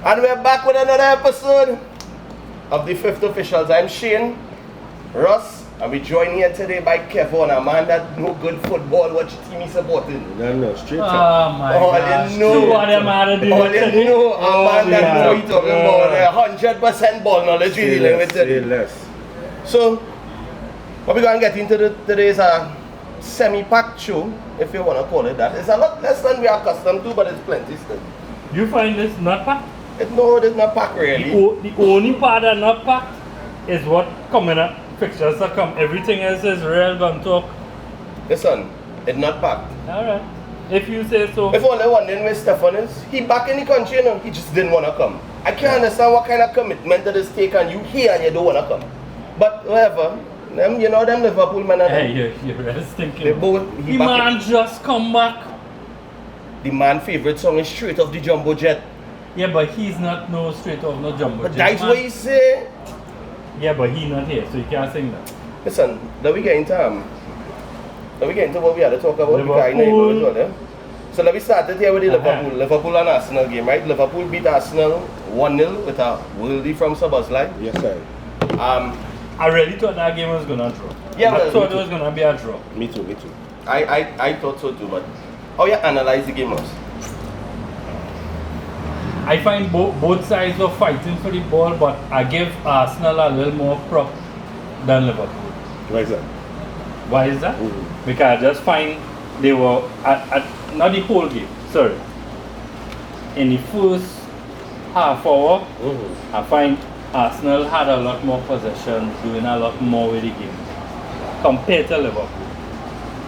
And we're back with another episode of the Fifth Officials. I'm Shane, Russ, and we're joined here today by Kevin, a man that know good football. What team he supporting? No, straight up. up. Oh my gosh. You know what am I to do? All you know, a man that know what he's talking about. 100% ball knowledge we're dealing with today. So, what we're going to get into today is a semi-packed show, if you want to call it that. It's a lot less than we are accustomed to, but it's plenty still. You find this not packed? No, it's not packed really. The only part that not packed is what coming up. Fixtures that come. Everything else is real gun talk. Listen, it's not packed. Alright. If you say so. If only one thing with Stefan is, he back in the country, you know, he just didn't want to come. I can't understand what kind of commitment that is taken you here and you don't want to come. But whatever, them, you know them Liverpool men are hey, you're really thinking. They both, the man just come back. The man favorite song is Straight Off the Jumbo Jet. Yeah, but he's not no straight off no jumbo But jet. that's what he say. Yeah, but he not here, so you can't sing that. Listen, let me get into what we had to talk about. Liverpool. So let me start it here with the Liverpool and Arsenal game, right? Liverpool beat Arsenal 1-0 with a worldie from Szoboszlai. Yes, sir. I really thought that game was gonna draw. Yeah, I thought it was gonna be a draw. Me too. I thought so too, but how you analyze the game was? I find both sides were fighting for the ball, but I give Arsenal a little more prop than Liverpool. Why is that? Why is that? Because I just find they were, not the whole game, sorry. In the first half hour, I find Arsenal had a lot more possession, doing a lot more with the game compared to Liverpool.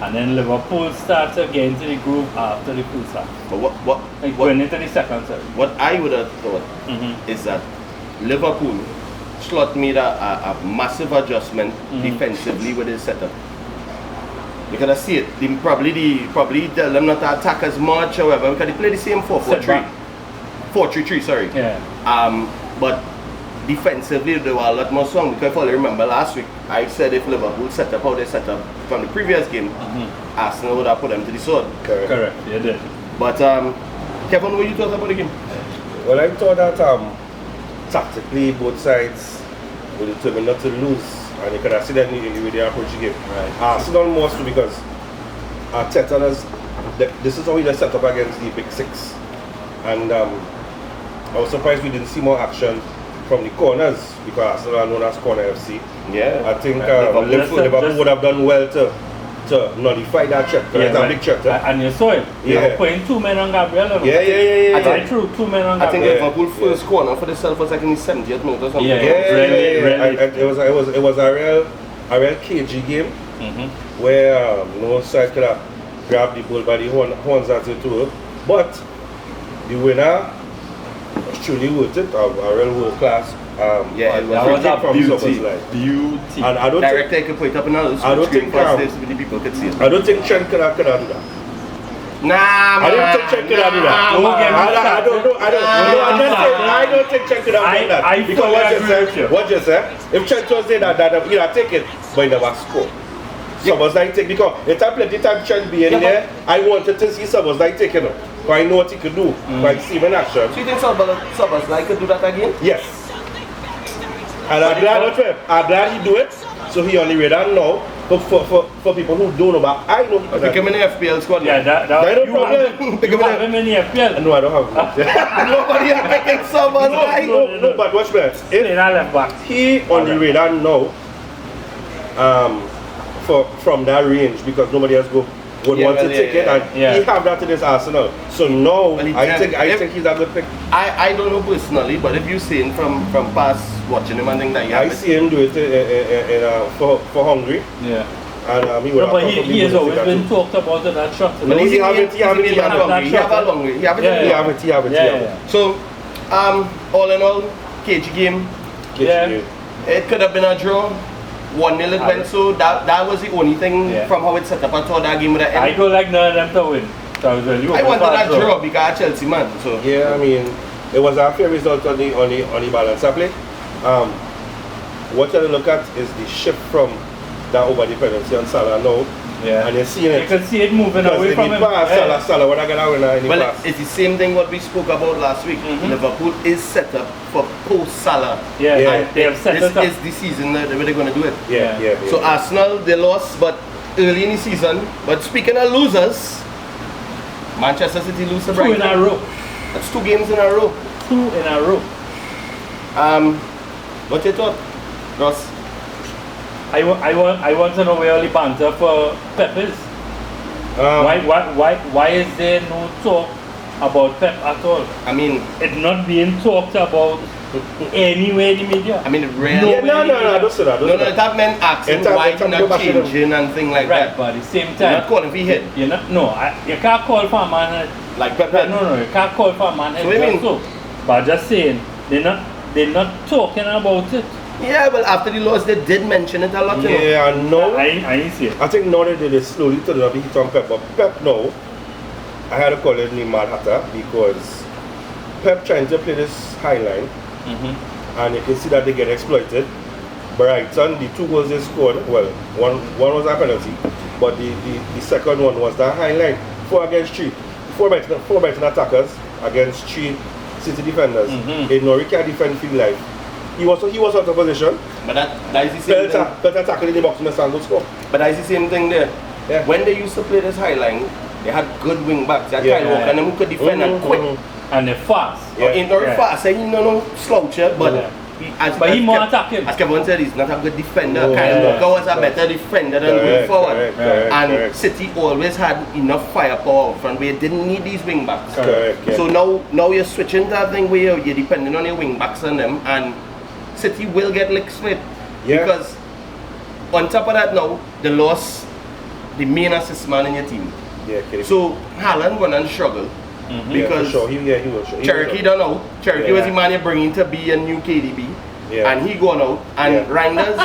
And then Liverpool starts to get into the groove after the first half. But what going into the second set. What I would have thought is that Liverpool slot made a massive adjustment defensively with his setup. Because I see it, probably tell them not to attack as much, however, because they play the same 4-4-3. 4-3-3, sorry. Yeah. But defensively they were a lot more strong, because if I remember last week I said if Liverpool set up how they set up from the previous game, Arsenal would have put them to the sword. Correct, you did. But Kevin, what you thought about the game? Well, I thought that tactically both sides were determined not to lose, and you could have seen that in the way they approach the game. Right. Arsenal mostly because Arteta this is how he set up against the Big Six, and I was surprised we didn't see more action from the corners, because Arsenal are known as corner FC. Yeah. I think Liverpool would have done well to nullify that threat. It's a big threat. And you saw it. They were putting 2 men on Gabriel. Yeah. I threw 2 men on Gabriel. I think Liverpool first corner for themselves was like in the 70th minute or something. Really. It was a real cagey game where no side could have grabbed the ball by the horns at the toe. But the winner was truly worth it, a real world class. It was a beauty. And I don't Director could put it up in another screen for the people could see it. I don't think Trent could do that. Nah, man. I don't think Trent could do that. I don't think Trent could have done that. Because what you said, if Trent was there, that he'd have taken, but he never scored. Szoboszlai take, because if I played the time Trent being there, I wanted to see Szoboszlai taking him. Because I know what he could do. But I see him in action. So you think Szoboszlai could do that again? Yes. And I'm glad he do it. So he on the radar now. For people who don't know, but I know he could. Pick him in the FPL squad. Yeah, that no problem. Pick him in the FPL. No, I don't have him. Nobody is picking Szoboszlai. No, but watch me. He on the radar now. From that range, because nobody else would want to take it, and he have that in his arsenal. So now I think he's a good pick. I don't know personally, but if you seen from past watching him and things that I see him do it for Hungary. Yeah. And he has always been talked about in that shot. But he haven't. So all in all, cagey game. It could have been a draw. 1-0 it went, so that was the only thing from how it set up. I thought that game would have ended. I don't like none of them to win. So I wanted that draw because I'm Chelsea man. So yeah, I mean, it was a fair result on the balance of play. What you look at is the shift from that over dependency on Salah now And you see it. You can see it moving away from him. Salah, what I got in the Well, pass. it's the same thing what we spoke about last week. Liverpool is set up for post-Salah. They have set this it up. is the season that they're going to do it. So yeah. Arsenal, they lost, but early in the season. But speaking of losers, Manchester City lose to Brighton. 2 in a row. That's 2 games in a row. 2 in a row. What you thought, Ross? I want to know where all the banter for Pep is. Why is there no talk about Pep at all? I mean, it's not being talked about anywhere in the media. I mean, really. No, don't say that. No, that meant asking why you're not changing and things like that. Right, but at the same time, you're not calling for hit. You're not. No, you can't call for a man like Pep. No, you can't call for a man So what do you mean? so. But just saying, they're not talking about it. Yeah, well, after the loss, they did mention it a lot. Yeah, no. I ain't see it. I think now they did slowly turn up the hit on Pep. But Pep now, I had to call it Mad Hatter because Pep trying to play this high line, and you can see that they get exploited. Brighton, the 2 goals they scored, well, one was a penalty, but the second one was that high line, 4 against 3. 4 Brighton attackers against 3 City defenders. In Norwich can defend field life. He was out of position. But that is the same thing. Pelta tackle in the box and the score. But that is the same thing there. Yeah. When they used to play this high line, they had good wing backs. They had Kyle Walker and them who could defend and quick. And they're fast. Ain't very fast. He no sloucher, but he more attacking. As Kevin said, he's not a good defender. Oh, Kyle Walker was a better defender than going forward. Correct. City always had enough firepower up front where you didn't need these wing backs. Correct. So now you're switching to that thing where you're depending on your wing backs and them, and City will get licks for it. Because on top of that now, they lost the main assist man in your team. So Haaland went and struggled. Because he will show. Cherokee don't know. Cherokee was the man you bring in to be a new KDB. And he gone out. And Reinders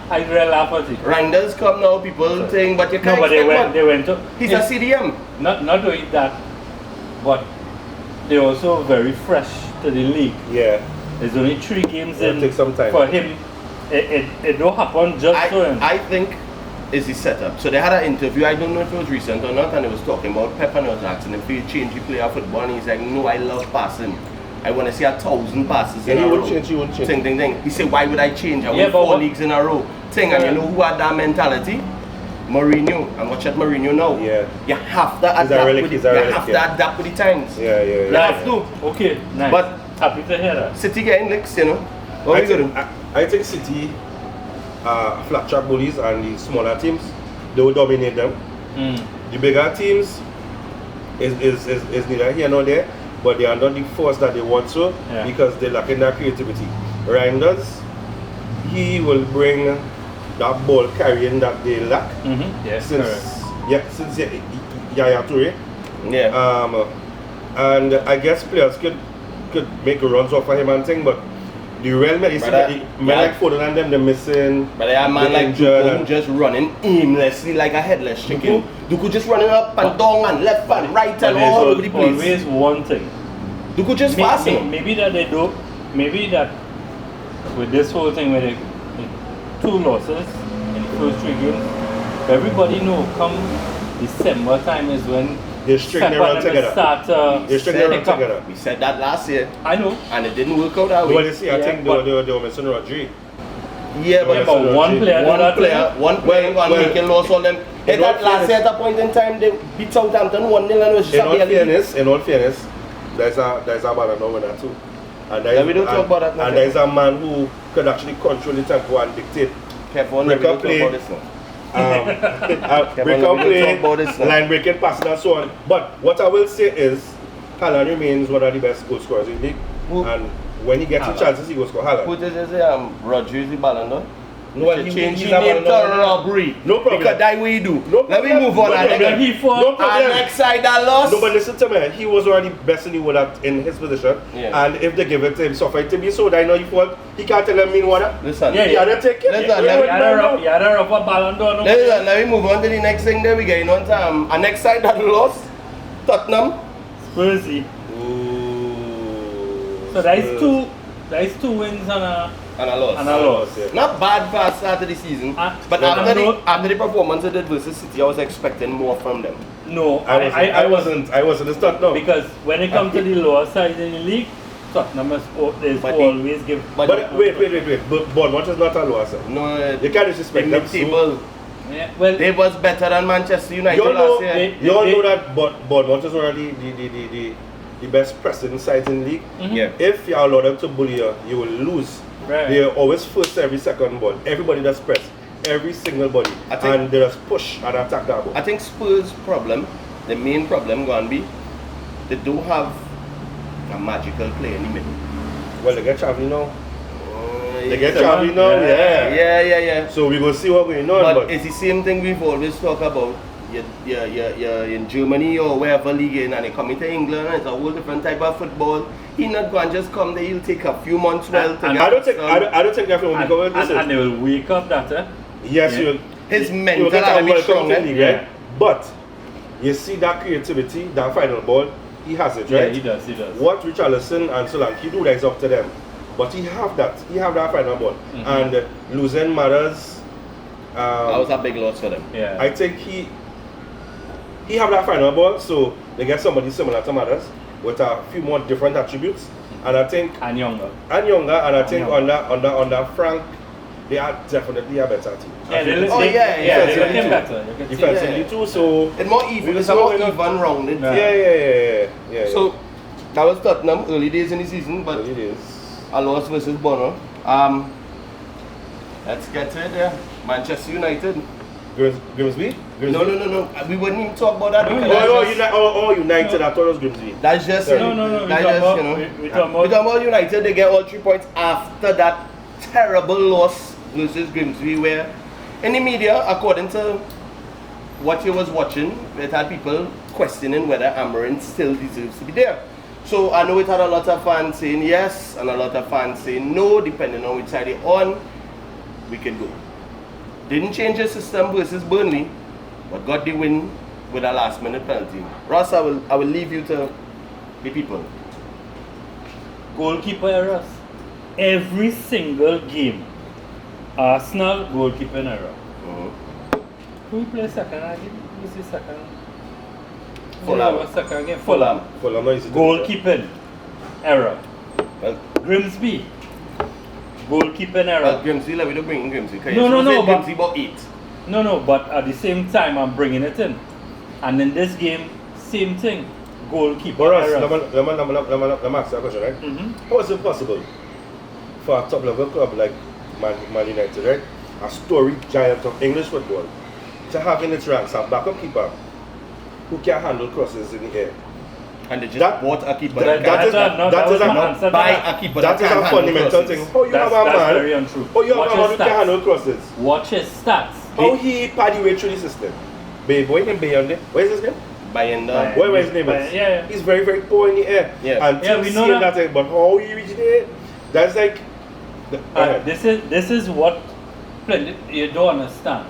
I really laugh at it. Reinders come now, people saying, but you can't but they went to... He's a CDM. Not only that, but they're also very fresh to the league. There's only 3 games in take some time. for him. It don't happen just to him. I think it's the setup. So they had an interview, I don't know if it was recent or not, and they was talking about Pep, and I was asking him if he change the play of football, and he's like, no, I love passing. I want to see 1,000 passes in a row. He won't change. Thing. He said, why would I change? I won 4 leagues in a row. And you know who had that mentality? Mourinho. And watch at Mourinho now. You have to adapt with the times. You have to. Okay, nice. But happy to hear that. City getting licks, you know. What are we going to do? I think City, flat track bullies and the smaller teams, they will dominate them. The bigger teams is neither here nor there, but they are not the force that they want to because they lack in their creativity. Reinders, he will bring that ball carrying that they lack. Since Yaya Toure. And I guess players could make runs off of him and thing, but the real medicine, men like Foden and them, they're missing. But they are man like Duku just running aimlessly like a headless chicken. Duku just running up and down and left and right and all over the place. Always one thing. Duku just passing. Maybe that they do. Maybe that with this whole thing where they 2 losses in the first 3 games, everybody know come December time is when they string their run together. They string their run together. We said that last year. I know. And it didn't work out that way. Well, you see, I think they were missing Rodri. But one player making loss on them. That last year at a point in time, they beat Southampton 1-0 and it was just in all fairness, there's a Ballon winner too. And we don't talk about that now. And there's a man who could actually control the tempo and dictate. Break up play, line breaking, passing and so on. But what I will say is, Haaland remains one of the best goal scorers in the league. And when he gets the chances, he will score Haaland. Who did you say Rodri is the Ballon d'Or? No, he changed his name to robbery. No problem. Because that way he do. No Let me move on. No problem. Next side that lost. No, but listen to me. He was already best in the world in his position. And if they give it to him, so for it to be so that I know he fault, he can't tell him mean what. Listen. He had to take it. He had a rubber Ballon d'Or. Listen, let me move on to the next thing there we get on time. And next side that lost, Tottenham. Spursy. So that is 2 wins and And a loss. And a loss. Yeah. Not bad for a start of the season, but after the performance they did versus City, I was expecting more from them. No, I wasn't a start now. Because when it comes to the lower side in the league, Tottenham is always give. But wait. Bournemouth is not a lower side. No, you can't disrespect them. table. Yeah, well, They was better than Manchester United last year. You all know that Bournemouth is one of the best pressing sides in the league. Yeah. If you allow them to bully you, you will lose. Right. They are always first every second ball. Everybody does press. Every single body. And they just push and attack that ball. I think Spurs' problem, the main problem going to be, they don't have a magical player in the middle. Well, they get Xavi now. They get Xavi now, Yeah. So we will see what going on. But it's the same thing we've always talked about. You're in Germany or wherever league in, and they come into England, and it's a whole different type of football. He's not going to just come there. He'll take a few months to get. I don't think everyone will go and they will wake up that. Yes, his you'll mental get have to be strong, right? But you see that creativity, that final ball, he has it, right? Yeah, he does. What Richarlison and Solanke do, that is up to them. But he have that final ball, and losing matters. That was a big loss for them. Yeah. I think he have that final ball, so they get somebody similar to Matters with a few more different attributes, and I think younger, and I think under Frank, they are definitely a better team. They looking better. Defensively too, so it's more even. It's more even rounded. Yeah. So that was Tottenham early days in the season, but it is a loss versus Bono. Let's get to it there. Manchester United. Grimsby? No. We wouldn't even talk about that. United. I thought it was Grimsby. That's just no. That's just, We're talking about United. They get all 3 points after that terrible loss versus Grimsby, where in the media, according to what you was watching, it had people questioning whether Amorim still deserves to be there. So I know it had a lot of fans saying yes and a lot of fans saying no, depending on which side they're on. We can go. Didn't change the system versus Burnley, but got the win with a last-minute penalty. Ross, I will leave you to the people. Goalkeeper errors. Every single game, Arsenal goalkeeper error. Who play second? I didn't see second. Second again. Fulham. Goalkeeping error. Grimsby. Goalkeeping error. Grimsby, we don't bring in Grimsby. No. Grimsby about 8. No, but at the same time, I'm bringing it in. And in this game, same thing. Goalkeeper error. Let me ask you a question, right? How is it possible for a top level club like Man United, right? A storied giant of English football, to have in its ranks a backup keeper who can handle crosses in the air? And they just bought a keeper. That is a fundamental thing. How you have a man? Very untrue. How you have a man who can handle crosses? Watch his stats. How he paddy way through the system? What is his name? Bayanda. Whatever his name is. Yeah. He's very, very poor in the air. And we know that. But how he reached there? That's like. This is what you don't understand.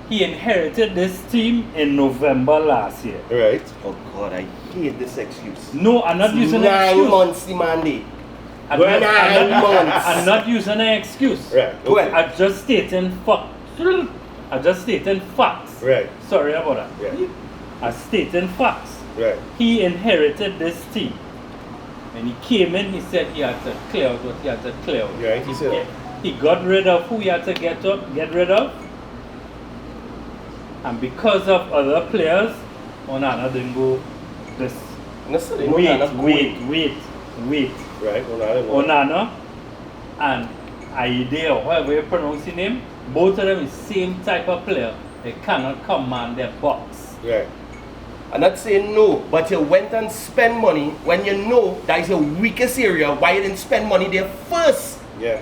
He inherited this team in November last year. Right. Oh God, I hate this excuse. No, I'm not using an excuse. 9 months demanding. I'm not using an excuse. Right. Okay. I'm just stating facts. Right. Sorry about that. Yeah. I'm stating facts. Right. He inherited this team. When he came in, he said he had to clear out what he had to clear out. Right, he said. He got rid of who he had to get rid of. And because of other players, Onana didn't go this. Wait. Right, Onana and Aide, or however you pronounce his name, both of them is same type of player. They cannot command their box. Right. I'm not saying no, but you went and spent money when you know that is your weakest area. Why you didn't spend money there first? Yeah.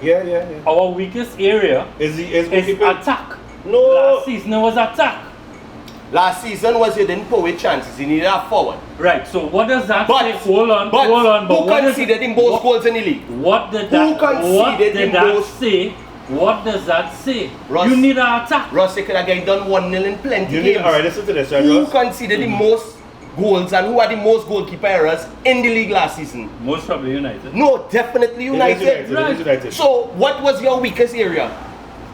Our weakest area is attack. No. Last season it was attack. Last season was you didn't put away chances. You needed a forward. Right. So what does that say? Hold on. Who conceded in both goals in the league? What did that say? What does that say? Ross, you need an attack. Ross, you could have done 1-0 in plenty games. Alright, listen to this, right, Who Ross? conceded the most goals and who had the most goalkeeper errors in the league last season? Most probably United. No, definitely United. It is United. So, what was your weakest area?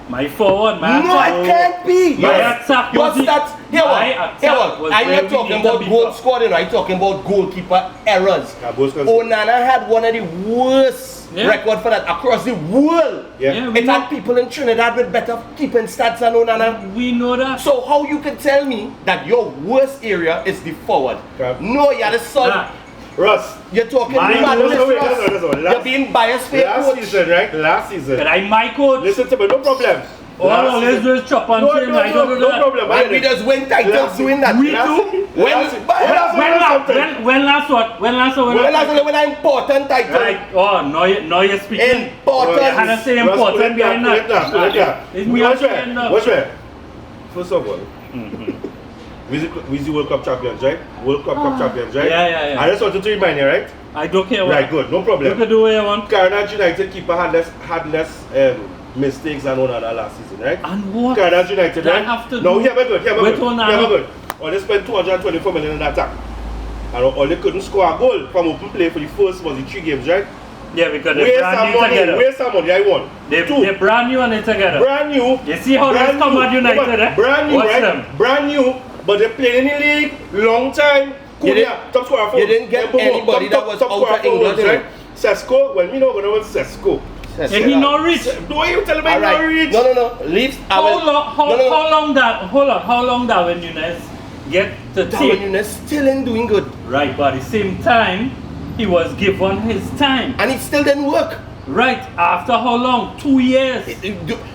My forward, my No, it can't be. My attack was Your stats. Here what? I'm not talking about goal scoring. I'm talking about goalkeeper errors. Onana had one of the worst record for that across the world. It had people in Trinidad with better keeping stats than Onana. We know that. So how you can tell me that your worst area is the forward? No, you're the son. Russ, you're talking You're being biased for your coach. Season, right? Last season. But I'm my coach. Listen to me, no problem. All let's just chop and change. No problem. And we just win titles doing that. We do. When last what? When important title. Right. Oh, now you're speaking. Important. And I say important behind that. What's right? First of all, we the World Cup champions, right? World Cup champions, right? Yeah. I just wanted to remind you, right? I don't care what. Right, good, no problem. You can do what you want. Carnage United keeper had less mistakes than Onana last season, right? And what? Carnage United, right? No, here we good. Only spent 224 million in attack. And all they couldn't score a goal from open play for the first was the 3 games, right? Yeah, because they're brand new together. Where's some money? I won. They're brand new and they're together. Brand new. You see how they come at United, eh? Brand new, Watch right? them. Brand new, but they played in the league long time. You didn't get anybody that was out of England, right? Sesko, well, we know when I was Sesko. Yeah, he not rich. Do you tell me not rich? No. Leave. How long Darwin Núñez get to Darwin take? Núñez still ain't doing good. Right, but at the same time, he was given his time. And it still didn't work. Right, after how long? 2 years.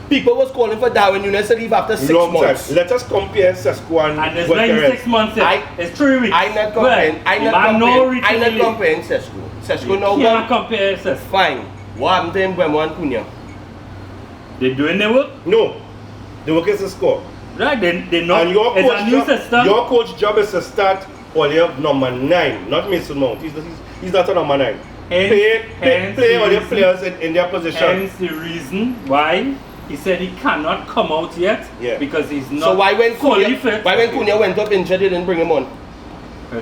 People was calling for Darwin Núñez to leave after 6 months. Let us compare Sesko and it's like 6 months. It's 3 weeks. I'm not comparing. I'm not comparing Sesko. Sesko now. You can't compare Sesko. Fine. What happened to Mbeumo and Cunha? They doing their work? No. The work is to score. Right, they not. And your it's a new system. Your coach job is to start all your number 9, not Mason Mount. He's not a number 9. Play all your players in their position. Hence the reason why he said he cannot come out yet because he's not. So why when fully fit? Why when Cunha went up injured, they didn't bring him on?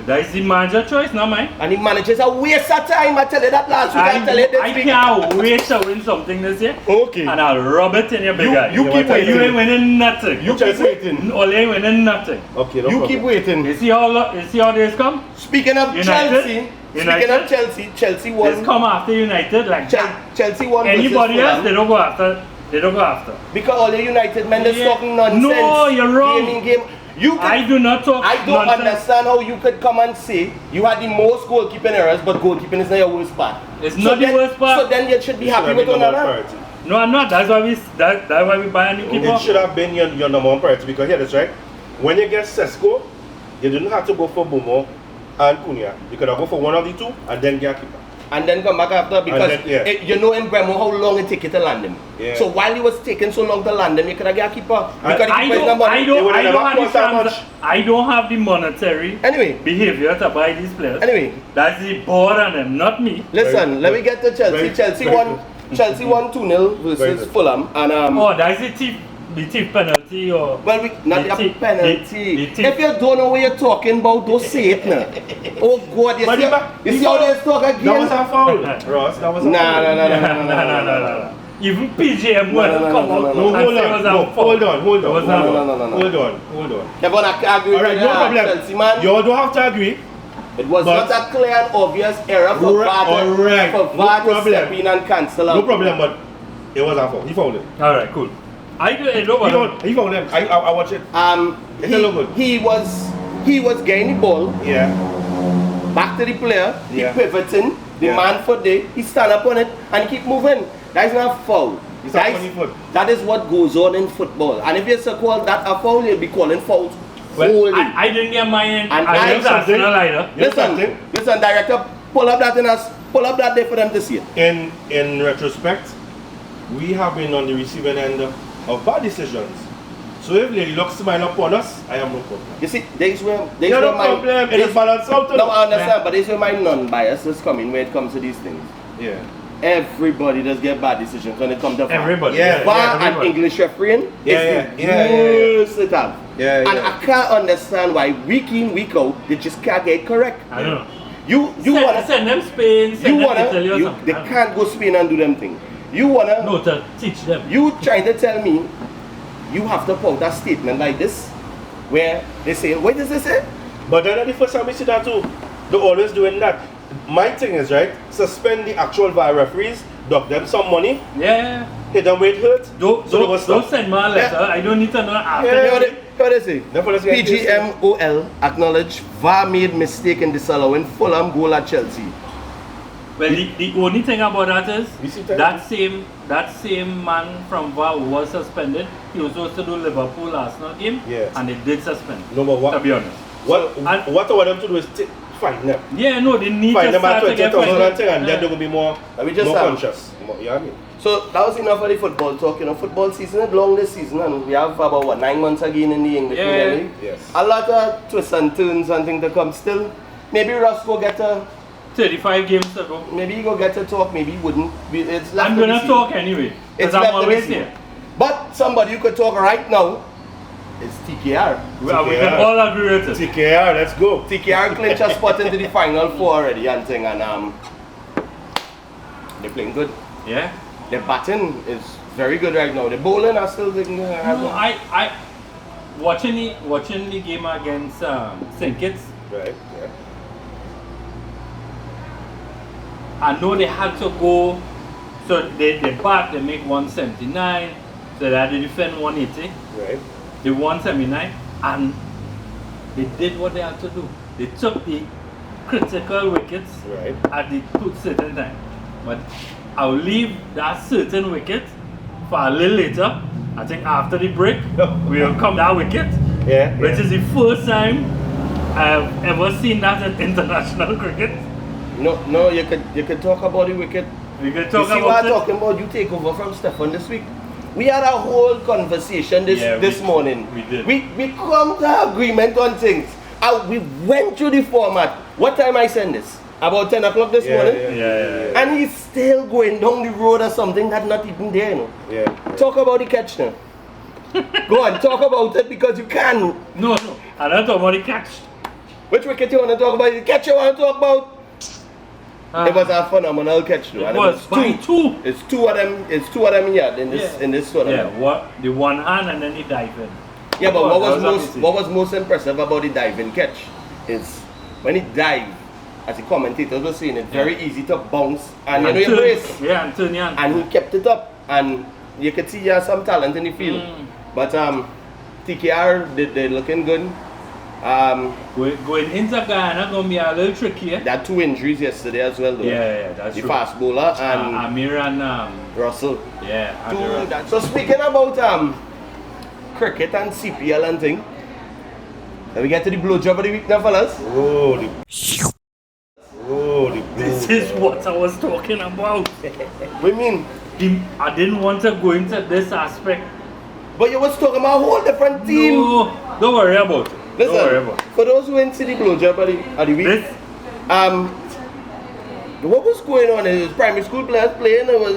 That is the manager choice, not mine. And the manager's a waste of time. I tell you that last week. I tell you this week. I can't wait to win something this year. Okay. And I'll rub it in your big eye. You keep waiting. You ain't winning nothing. You keep waiting. Ole ain't winning nothing. Okay, no You keep waiting. You see how days come? Speaking of Chelsea. Chelsea won. Let's come after United like Chelsea won. Anybody else, they don't go after. Because all the United men are talking nonsense. No, you're wrong. I do not talk I don't understand how you could come and say you had the most goalkeeping errors, but goalkeeping is not your worst part. It's not the worst part. So then you should be happy with Onana. No, I'm not. That's why we buy a new keeper. It should have been your number 1 priority because here, that's right. When you get Sesko, you didn't have to go for Mbeumo and Cunha. You could have go for one of the two and then get a keeper. And then come back after because you know in Mbeumo how long it take to land him. Yeah. So while he was taking so long to land him, you could have got a keeper. I don't have the monetary behavior to buy these players. Anyway, that's the board on them, not me. Listen, let me get to Chelsea. Chelsea won 2-0 versus Fulham, and that's the thief penalty or not a penalty. If you don't know what you're talking about, don't say it now. Oh God, you see how they talk again? That was a foul, Ross. That was a foul. No. Even PGM will come out. Hold on. Everyone agree with no problem. Chelsea, man. You all don't have to agree. It was not a clear and obvious error for VAR to step in and cancel out. No problem, but it was a foul. He fouled it. Alright, cool. He fouled him. I watch it. He was getting the ball. Yeah. Back to the player. He pivoting. The man foot there. He stand up on it and keep moving. That is not foul. That is what goes on in football. And if you call that a foul, you'll be calling fouls. Well, I didn't get mine. Listen, director, pull up that there for them to see it. In retrospect, we have been on the receiving end of bad decisions. So if they looks mine upon us, I have no problem. You see, there's where no problem. It is balanced out. No, I understand, but there's where my non-bias is coming when it comes to these things. Yeah. Everybody does get bad decisions when it comes to VAR. Everybody. VAR and English refereeing is the worst it have. Yeah, And I can't understand why week in, week out, they just can't get it correct. I don't know. You wanna send them Spain, send them Italy or something. They can't go Spain and do them thing. You wanna No, to teach them. You trying to tell me you have to put a statement like this where they say, what does this say? But then the first time we see that too, they're always doing that. My thing is, right, suspend the actual VAR referees, dock them some money, Yeah. hit them where it hurts. Don't send me a letter. Yeah. I don't need to know after. Yeah. What they say? No, for this guy, PGMOL acknowledge VAR made mistake in disallowing Fulham goal at Chelsea. Well, the only thing about that is We see that- that same man from VAR who was suspended. He was supposed to do Liverpool Arsenal game, Yes. and they did suspend. No, but what? To be honest. What I want them to do is fine them. Yeah, no, they need Fine to them at start to get 20,000 and fined. thing, and then they're going to be more conscious. You know what I mean? So that was enough of the football talk. You know, football season is long this season, and we have about 9 months again in the English Premier League. Yes. A lot of twists and turns and things to come still. Maybe Ross will get a 35 games to go. Maybe he go get to talk, maybe he wouldn't. It's left I'm to be gonna seen. talk anyway. It's Because I'm left to be always seen. here. But somebody you could talk right now is TKR. Well, we TKR. can all agree with it. TKR, let's go. TKR clinch a spot into the final 4 already and thing, and they're playing good. Yeah. Their batting is very good right now. The bowling are still taking. No, I watching the game against St. Kitts. Right, yeah. I know they had to go, so they bat, they make 179, so they had to defend 180, Right. they 179, and they did what they had to do. They took the critical wickets Right. at the certain time. But I'll leave that certain wicket for a little later. I think after the break, we'll come that wicket, Yeah. which is the first time I've ever seen that in international cricket. No, you could talk about the wicket. We can You talk see what about I'm it. talking about? You take over from Stefan this week. We had a whole conversation this morning. we did. We come to agreement on things. We went through the format. What time I send this? About 10 o'clock this morning? Yeah. And he's still going down the road or something that's not even there, you know. Yeah. Talk about the catch now. Go on, talk about it because you can. No. I don't talk about the catch. Which wicket you want to talk about? The catch you want to talk about? It was a phenomenal catch though. It and was by two. It's two of them here in this tournament. Yeah, what the one hand and then he dive in. Yeah, but Oh, what was most impressive about the diving catch is when he dived, as the commentators were saying, it's very easy to bounce and you know you brace. Yeah, and turn your hand. And he kept it up, and you could see he has some talent in the field. But TKR they're looking good. Going into Ghana gonna be a little trickier. They had 2 injuries yesterday as well though. Yeah, that's the true. fast bowler and Amir and Russell. yeah. So speaking about cricket and CPL and thing, then we get to the blowjob of the week now, fellas. This is what I was talking about. What do you mean? I didn't want to go into this aspect. But you was talking about a whole different team. No, don't worry about it. Don't worry about it. Listen, for those who didn't see the blowjob of the week, This, what was going on? It was primary school players playing. It was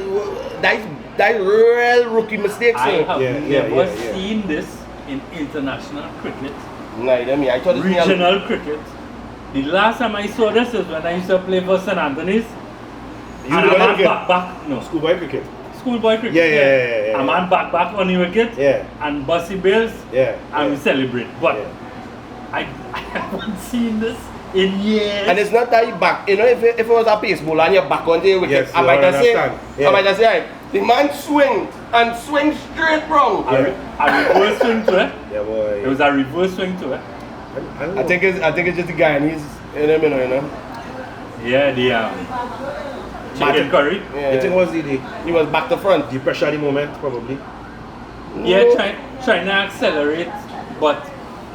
that real rookie mistakes. I have never yeah. seen this in international cricket, Neither me. I thought it was regional cricket. The last time I saw this is when I used to play for St. Anthony's. You And know I'm cricket? back. No, Schoolboy cricket. schoolboy cricket. Yeah. I'm on back on the wicket. Yeah. And Bussy Bills. Yeah. And we yeah. celebrate. But Yeah. I haven't seen this in years. And it's not that you back. You know, if it was a pace ball and you're back on the wicket, Yes, I might just say, yeah. the man swing and swing straight wrong. A reverse swing to it. Yeah, boy. It was a reverse swing to it. I think it's just the guy and he's in the middle, you know. Yeah, the chicken curry. Yeah. The thing was He was back to front. the pressure at the moment, probably. Yeah, No. trying to accelerate, but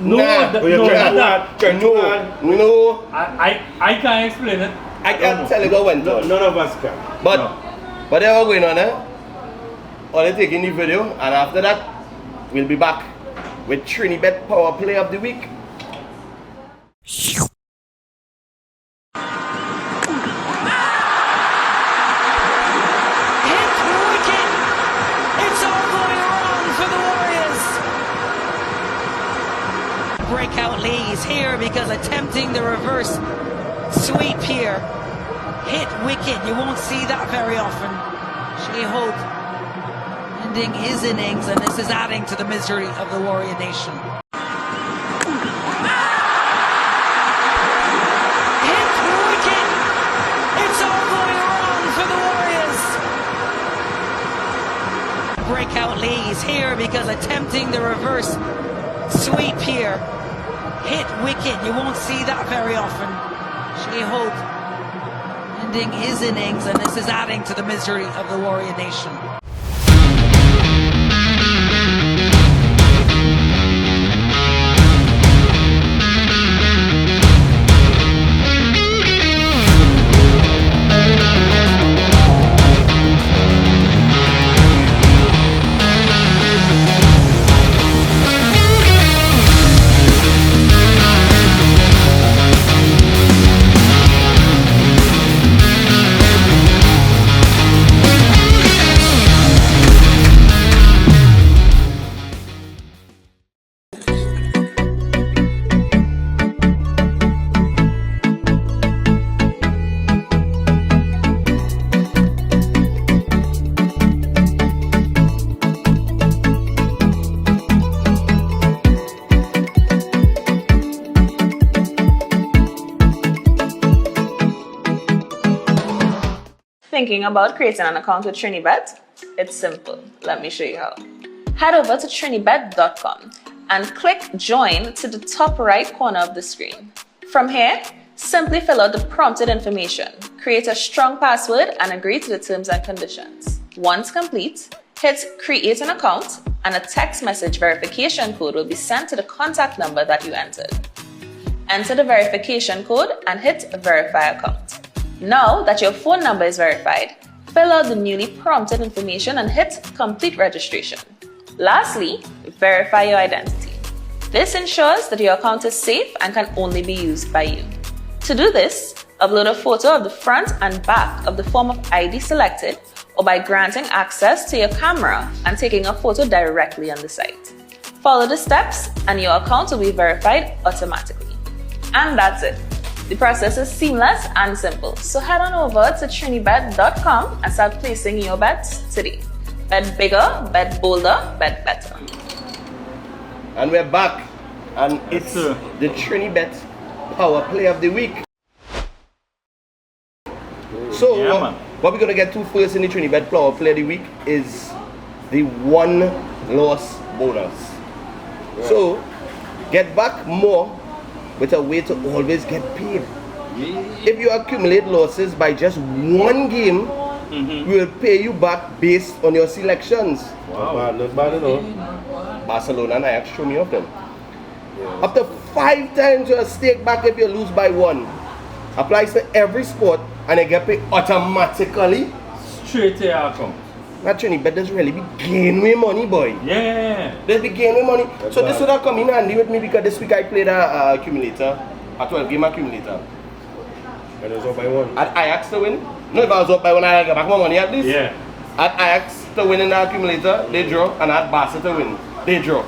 no, Nah. th- Oh, you're no, trying not to that. No. I can't explain it. I can't tell you what went on. None of us can. But No. they were going on, Only taking the video, and after that, we'll be back with Trinibet Power Play of the Week. It's all going wrong for the Warriors. Lee is here because attempting the reverse sweep here. Hit wicket. You won't see that very often. Shea Hope ending his innings, and this is adding to the misery of the Warrior Nation. Hit wicket. It's all going wrong for the Warriors. Breakout Lee is here because attempting the reverse sweep here. Hit wicket. You won't see that very often. Shea Hope ending his innings, and this is adding to the misery of the Warrior Nation. Thinking about creating an account with TriniBet? It's simple. Let me show you how. Head over to trinibet.com and click join to the top right corner of the screen. From here, simply fill out the prompted information, create a strong password, and agree to the terms and conditions. Once complete, hit create an account and a text message verification code will be sent to the contact number that you entered. Enter the verification code and hit verify account. Now that your phone number is verified, fill out the newly prompted information and hit complete registration. Lastly, verify your identity. This ensures that your account is safe and can only be used by you. To do this, upload a photo of the front and back of the form of ID selected, or by granting access to your camera and taking a photo directly on the site. Follow the steps and your account will be verified automatically. And that's it. The process is seamless and simple, so head on over to trinibet.com and start placing your bets today. Bet bigger, bet bolder, bet better. And we're back, and it's the TriniBet Power Play of the Week. So, what we're going to get to first in the TriniBet Power Play of the Week is the one loss bonus. Yeah. So, get back more with a way to always get paid. If you accumulate losses by just one game, we will pay you back based on your selections. Wow, not bad at all. Barcelona and Ajax show me of them. Yeah. Up to 5 times your stake back if you lose by 1. Applies to every sport and you get paid automatically. Straight to your account. Not TriniBet does really be gaining with money, boy. Yeah. They be gaining money. That's so bad. This would have come in handy with me because this week I played a accumulator, a 12-game accumulator. And it was up by 1. At Ajax to win. No, if I was up by 1, I get back more money at least. Yeah. At Ajax to win in the accumulator, they draw, and at Barca to win, they draw.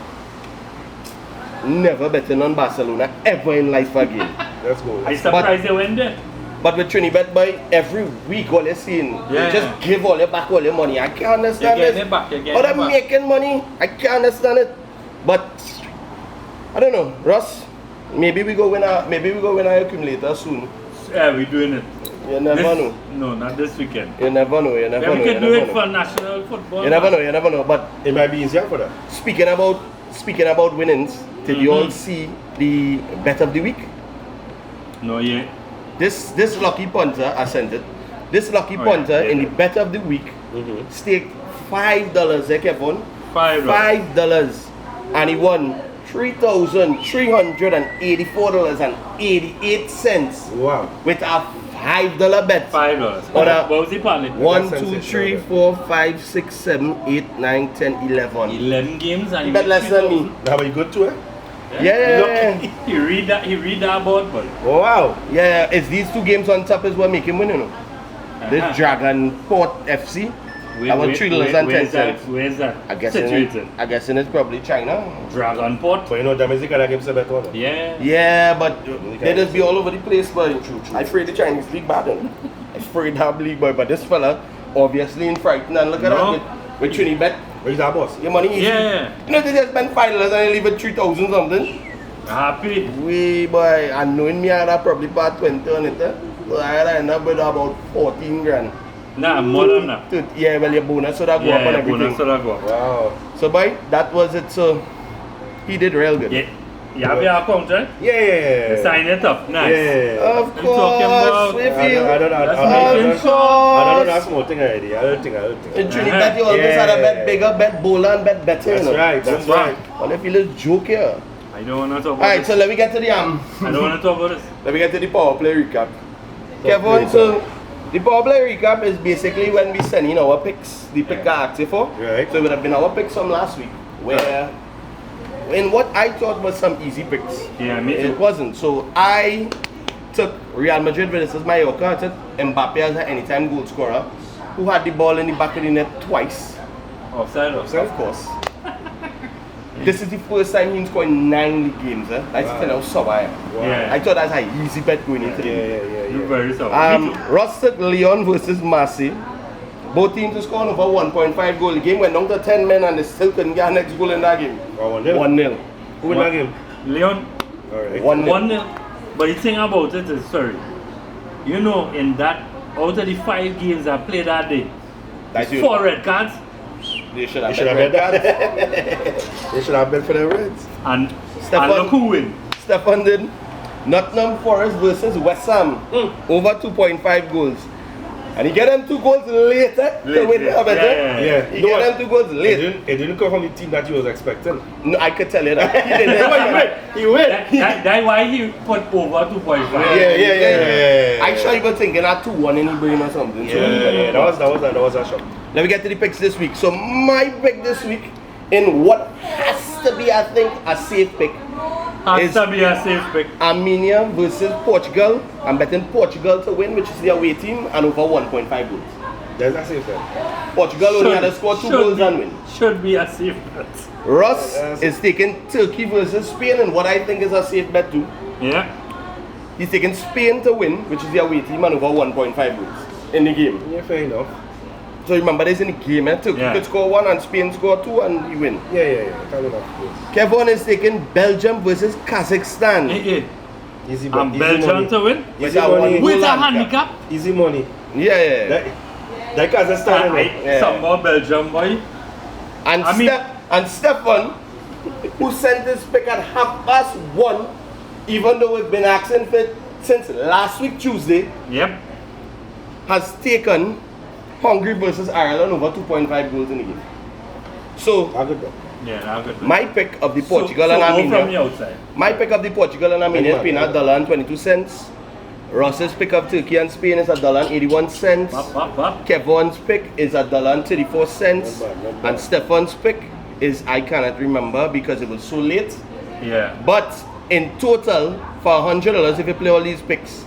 Never betting on Barcelona ever in life again. That's good. I surprised they win there. But with TriniBet, boy, every week all you're seeing, you just give all your back all your money. I can't understand it. How they're making money, I can't understand it. But I don't know, Ross. Maybe we go win our accumulator soon. Yeah, we're doing it. You never know. No, not this weekend. You never know. You never know. We can do it for national football. You never know. You never know. But it might be easier for that. Speaking about winnings, did you all see the bet of the week? No, yet. This lucky punter, I sent it. This lucky punter in the bet of the week staked $5, Kevin. $5. And he won $3,384.88. Wow. With a $5 bet. $5. What was the plan? 1, 2, 3, 4, 5, 6, 7, 8, 9, 10, 11. 11 games and he bet less than me. Now, are you good to it? Yeah. He read that board, boy. Oh, wow. Yeah, it's these 2 games on top is what make him win, you know. This Dragon Port FC About $3 and 10 cents. Where's that? I guess situated? I guess it's probably China. Dragon Port. But you know, Domestic can give some better one. Yeah. Yeah, but they just be all over the place, boy. I afraid the Chinese league bad. I afraid that league, boy. But this fella, obviously in frightened, and look at that with Trinidad. Where's that boss? Your money easy. Yeah. You know they just spend $5 and they leave it 3,000 something. Happy. We boy, and knowing me, I'd probably put 20 on it. So I'd end up with about 14 grand. Nah, more than that. Yeah, well, your bonus would have go up and everything. Bonus would have go up. Wow. So boy, that was it. So he did real good. Yeah. You have your account, right? Yeah. Sign it up. Nice. Yeah. Of You talking about- course, I don't know. That's I don't making know. I don't know course. that small thing already. I don't think. In Trinidad, you always had a bet bigger, bet bowler, and bet better. That's you know? right. That's right. Well, if you little joke here. I don't want to talk about Alright, this. so let me get to the I don't want to talk about this. let me get to the power play recap. Kevin, so the power play recap is basically when we send in our picks, the pick are active for. Right. So it would have been our picks from last week, where in what I thought was some easy picks. Yeah, me too. It wasn't. So I took Real Madrid versus Mallorca. I took Mbappe as an anytime goal scorer, who had the ball in the back of the net twice. Offside. Of course. This is the first time he's scored 9 league games. That's wow. So Yeah. I thought that's an easy bet going into the Yeah. You're very sorry. Ross took Lyon versus Marseille. Both teams to score over 1.5 goal. The game went down to 10 men and they still couldn't get a next goal in that game. 1-0. Who win that game? Leon, Alright. 1-0. 1-0. But the thing about it is, sorry, you know, in that, out of the 5 games I played that day, That's 4 red cards, They should They have should have bet bet red that. They should have bet for the Reds. and Stefan- look who win. Stefan did Nottingham Forest versus West Ham. Over 2.5 goals. And he get them 2 goals later to win the bet. Yeah. He get them 2 goals later. It didn't come from the team that you was expecting. No, I could tell you that. He didn't. He win. That's why he put over 2.5. Yeah. I sure you were thinking that 2-1 in the brain or something. Yeah. That was a shock. Let me get to the picks this week. So my pick this week, in what has to be, I think, a safe pick, Has to be a safe pick. Armenia versus Portugal. I'm betting Portugal to win, which is the away team, and over 1.5 goals. There's a safe bet. Portugal only had to score 2 goals and win. Should be a safe bet. Ross is taking Turkey versus Spain, and what I think is a safe bet too. Yeah. He's taking Spain to win, which is the away team, and over 1.5 goals in the game. Yeah, fair enough. So remember, this in the game, Turkey could score 1 and Spain score 2, and you win. Yeah. Fair enough. Kevin is taking Belgium versus Kazakhstan. Easy bet. And Easy Belgium money. to win? Easy money. With a handicap? Easy money. Yeah. That Kazakhstan. Some more Belgium boy. And Stefan, who sent this pick at 1:30, even though we've been asking for it since last week Tuesday, Yep. has taken Hungary versus Ireland over 2.5 goals in the game. So Yeah, now good. my pick of the Portugal so and go from the Armenia. outside. My pick of the Portugal and Armenia is paying $1.22. Ross's pick of Turkey and Spain is $1.81. Up. Kevin's pick is $1.34. Not bad. And Stefan's pick is, I cannot remember because it was so late. Yeah. But in total, for $100, if you play all these picks,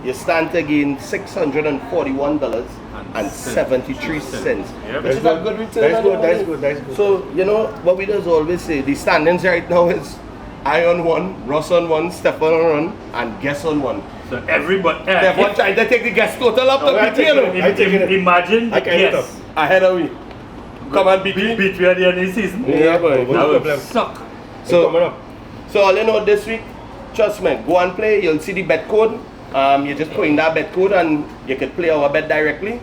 you stand to gain $641.73. Yep. Which is a good return. That's good. So, you know, what we just always say, the standings right now is I on 1, Ross on 1, Stefan on 1, and Guess on 1. So everybody. Stefan trying to take the guess total up to beat you. Imagine the guess. Ahead of me. Come and beat me. Beat you at the end of the season. Yeah, boy. That would suck. So all you know this week, trust me, go and play. You'll see the bet code. You just put in that bet code and you can play our bet directly.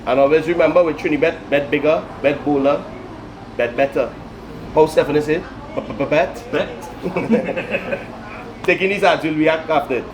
And always remember with Trinibet, bet bigger, bet bowler, bet better. How Stefan say? Bet. Taking these ads, we'll react after it.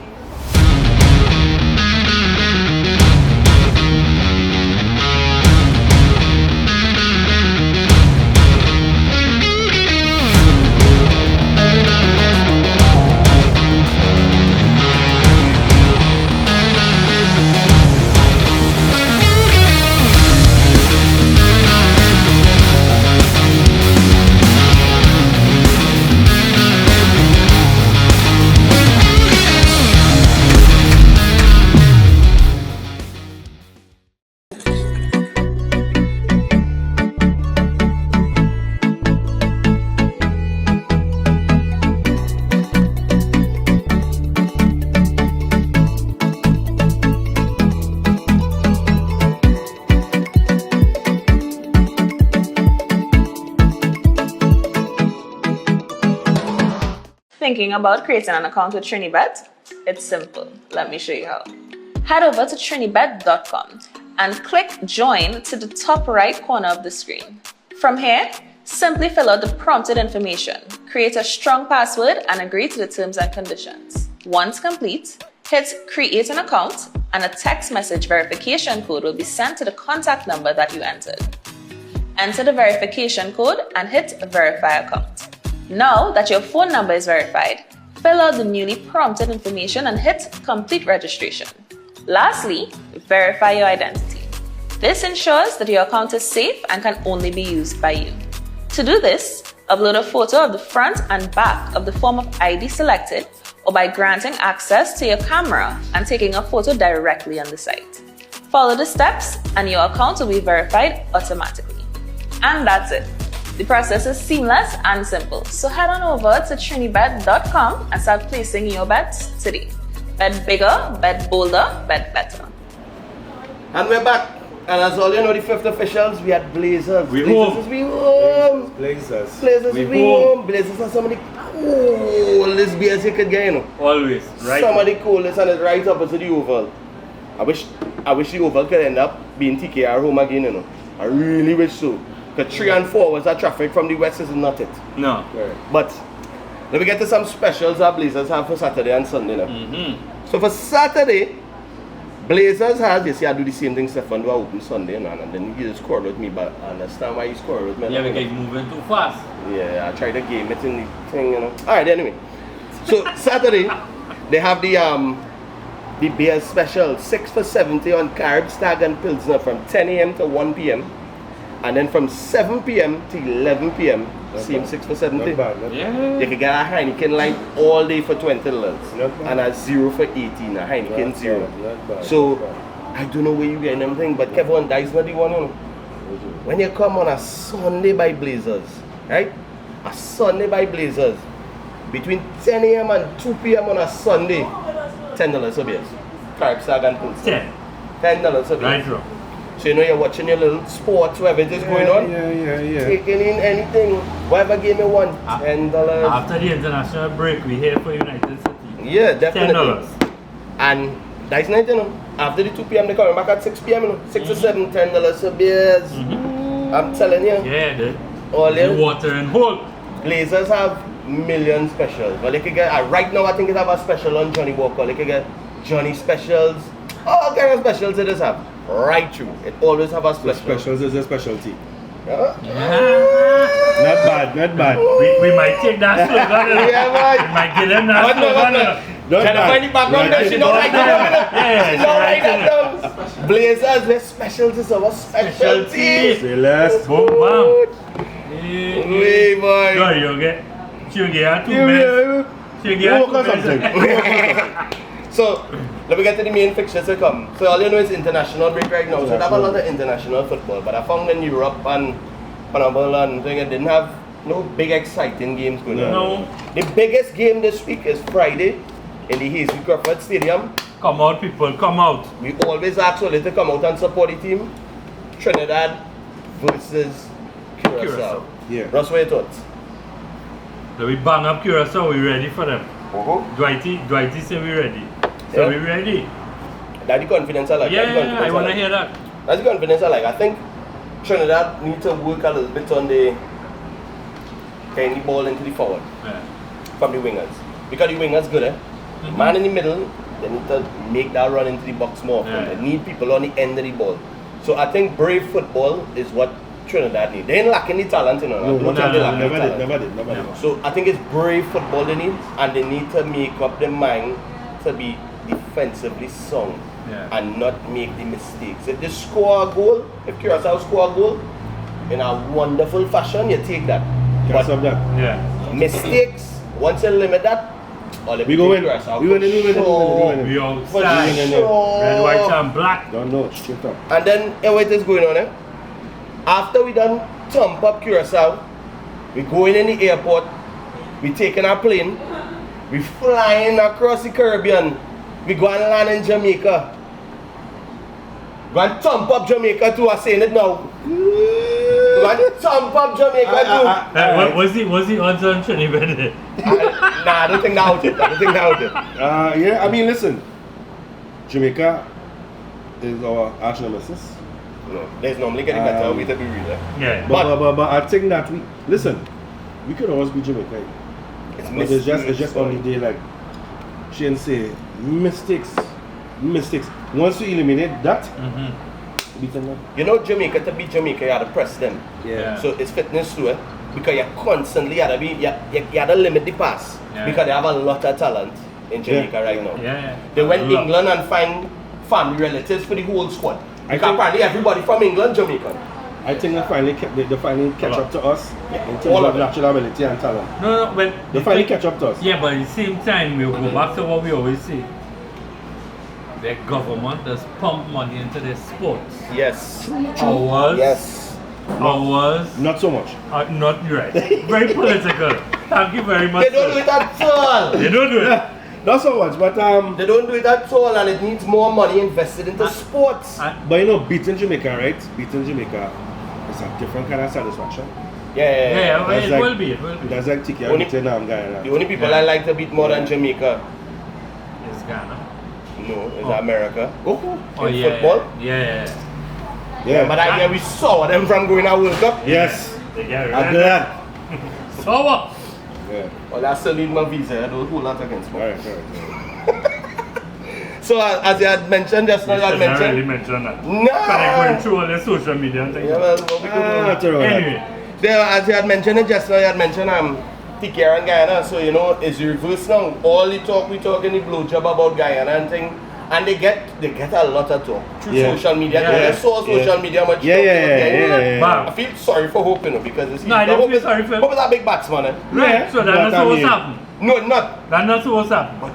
Thinking about creating an account with TriniBet? It's simple. Let me show you how. Head over to trinibet.com and click join to the top right corner of the screen. From here, simply fill out the prompted information, create a strong password, and agree to the terms and conditions. Once complete, hit create an account and a text message verification code will be sent to the contact number that you entered. Enter the verification code and hit verify account. Now that your phone number is verified, fill out the newly prompted information and hit complete registration. Lastly, verify your identity. This ensures that your account is safe and can only be used by you. To do this, upload a photo of the front and back of the form of ID selected or by granting access to your camera and taking a photo directly on the site. Follow the steps and your account will be verified automatically. And that's it. The process is seamless and simple, so head on over to trinibet.com and start placing your bets today. Bet bigger, bet bolder, bet better. And we're back. And as all you know, the fifth officials, we had Blazers. We Blazers home. Blazers. Blazers We is we home. Blazers are some of the coolest beers you could get, you know. Always, right? Some of the coolest, and it's right up to the Oval. I wish the Oval could end up being TKR home again, you know. I really wish so. Because 3 and 4 was that traffic from the west is not it. No. Right. But let me get to some specials our Blazers have for Saturday and Sunday now. So for Saturday, Blazers has, you see, I do the same thing, Stefan, do I open Sunday, man, and then he just scored with me, but I understand why he scored with me. Yeah, because he's moving too fast. Yeah, I tried to game it in the thing, you know. Alright, anyway. So Saturday, they have the beer special, 6 for 70 on Carib, Stag and Pilsner from 10 a.m. to 1 p.m. And then from 7 p.m. to 11 p.m. Same 6 for 70. Not bad, not bad. Yeah. You can get a Heineken light all day for $20 Not bad. and a 0 for 18, a Heineken Not 0. bad, not bad, So not bad. I don't know where you get them thing, but Kevin Dice not the one, you know. When you come on a Sunday by Blazers, right? A Sunday by Blazers, between 10 a.m. and 2 p.m. on a Sunday, $10 a beers. Carib Stag and Pilsner. $10 a beer. Right, bro. So you know you're watching your little sports, whatever it is going on. Yeah. Taking in anything, whatever game you want, $10. After the international break, we here for United City. Yeah, definitely. $10. And that's night, you know. After the 2 p.m. they coming back at 6 p.m. You know, 6 or 7, $10 a beers. I'm telling you. Yeah, all the in. water and hold. Blazers have million specials. But they could get right now I think they have a special on Johnny Walker. They could get Johnny specials. All kind of specials it does have. Right through. It always have a The special. specials is a specialty. Yeah. Not bad, not bad. We might take that slogan. Yeah, man. We might give them that slogan. Not Can I bad. find the background Not there? She bad. don't like that. Yeah, She don't like that down. Blazers with specials is our specialty. Say less. Boom, bam. Way boy. Go, you get. You get 2 Yeah, minutes. yeah. You get Work on 2 minutes. something. So, let me get to the main fixtures to come. So, all you know is international break right now. So, they have a lot of international football. But I found in Europe and Panama and thing, it didn't have no big exciting games going on. No. The biggest game this week is Friday in the Hazy Crawford Stadium. Come out, people, come out. We always ask all to come out and support the team. Trinidad versus Curacao. Curacao. Yeah. Ross, what are your thoughts? So we bang up Curacao, we ready for them. Uh-huh. Dwighty say we ready. So Yeah. we ready. That's the confidence I like. That's the Yeah, confidence I want to like. hear that. That's the confidence I like. I think Trinidad need to work a little bit on the getting the ball into the forward Yeah. from the wingers. Because the wingers good, eh? Man in the middle, they need to make that run into the box more often. Yeah. They need people on the end of the ball. So I think brave football is what Trinidad need. They ain't lacking the talent, you know. I don't think they lack the talent. Never did. So I think it's brave football they need, and they need to make up their mind to be defensively sound Yeah. and not make the mistakes. If they score a goal, if Curacao score a goal in a wonderful fashion, you take that. Can't stop But that. Yeah. mistakes, once you limit that, all We go win. Curacao We win. for We sure. We For outside. sure. Red, white, and black. Don't know. Straight up. And then, hey, what is going on, eh? After we done thump up Curacao, we going in the airport, we taking our plane, we flying across the Caribbean, we go and land in Jamaica. Go and thump up Jamaica too, I'm saying it now. Go and thump up Jamaica too. Was the odds on Trinidad? I don't think that out it. Yeah, I mean, listen. Jamaica is our arch nemesis. No, there's normally getting better way to be real. Yeah. But I think that we could always be Jamaica. It's just on the day, like Shane say, mistakes. Once you eliminate that, beat them up. You know, Jamaica, to beat Jamaica, you have to press them. Yeah. So it's fitness to it. Because you constantly have to limit the pass. Yeah. Because they have a lot of talent in Jamaica right now. Yeah. They went England and find family relatives for the whole squad. Because apparently everybody from England, Jamaican. I think they finally catch up to us in terms of natural ability and talent. No, but They finally catch up to us. Yeah, but at the same time, we'll go back to what we always say. The government does pump money into their sports. Yes. Ours. Yes. Ours. Not so much. Not right. Very political. Thank you very much. They don't do it at all. They don't do it. Not so much, but They don't do it at all, and it needs more money invested into sports. But you know, beating Jamaica, right? Beating Jamaica is a different kind of satisfaction. Yeah. It will be. That's like TK beating Ghana. The only people I like to beat more than Jamaica, It's Ghana. no, is America. Oh, In football. yeah. But I hear we saw them from going to World Cup. Yes. They get I'm rid of glad. it. So what? Yeah. Well, I still need my visa. I don't hold that against me. Alright. So as you had mentioned just now, you had I already mentioned. mentioned that. No. But I'm going through all the social media and things. Yeah, well, what we could do. Anyway. There, as you had mentioned it just now, you had mentioned TKR and Guyana. So you know, it's reverse now. All the talk we talk in the blowjob about Guyana and thing, and they get a lot of talk through social media. They saw social media much. Yeah. I feel sorry for Hope, you know, because it's No, I don't feel sorry for him. Hope is a big batsman. Right, so that's not what's happened. No, it's not. That's not what's happened. But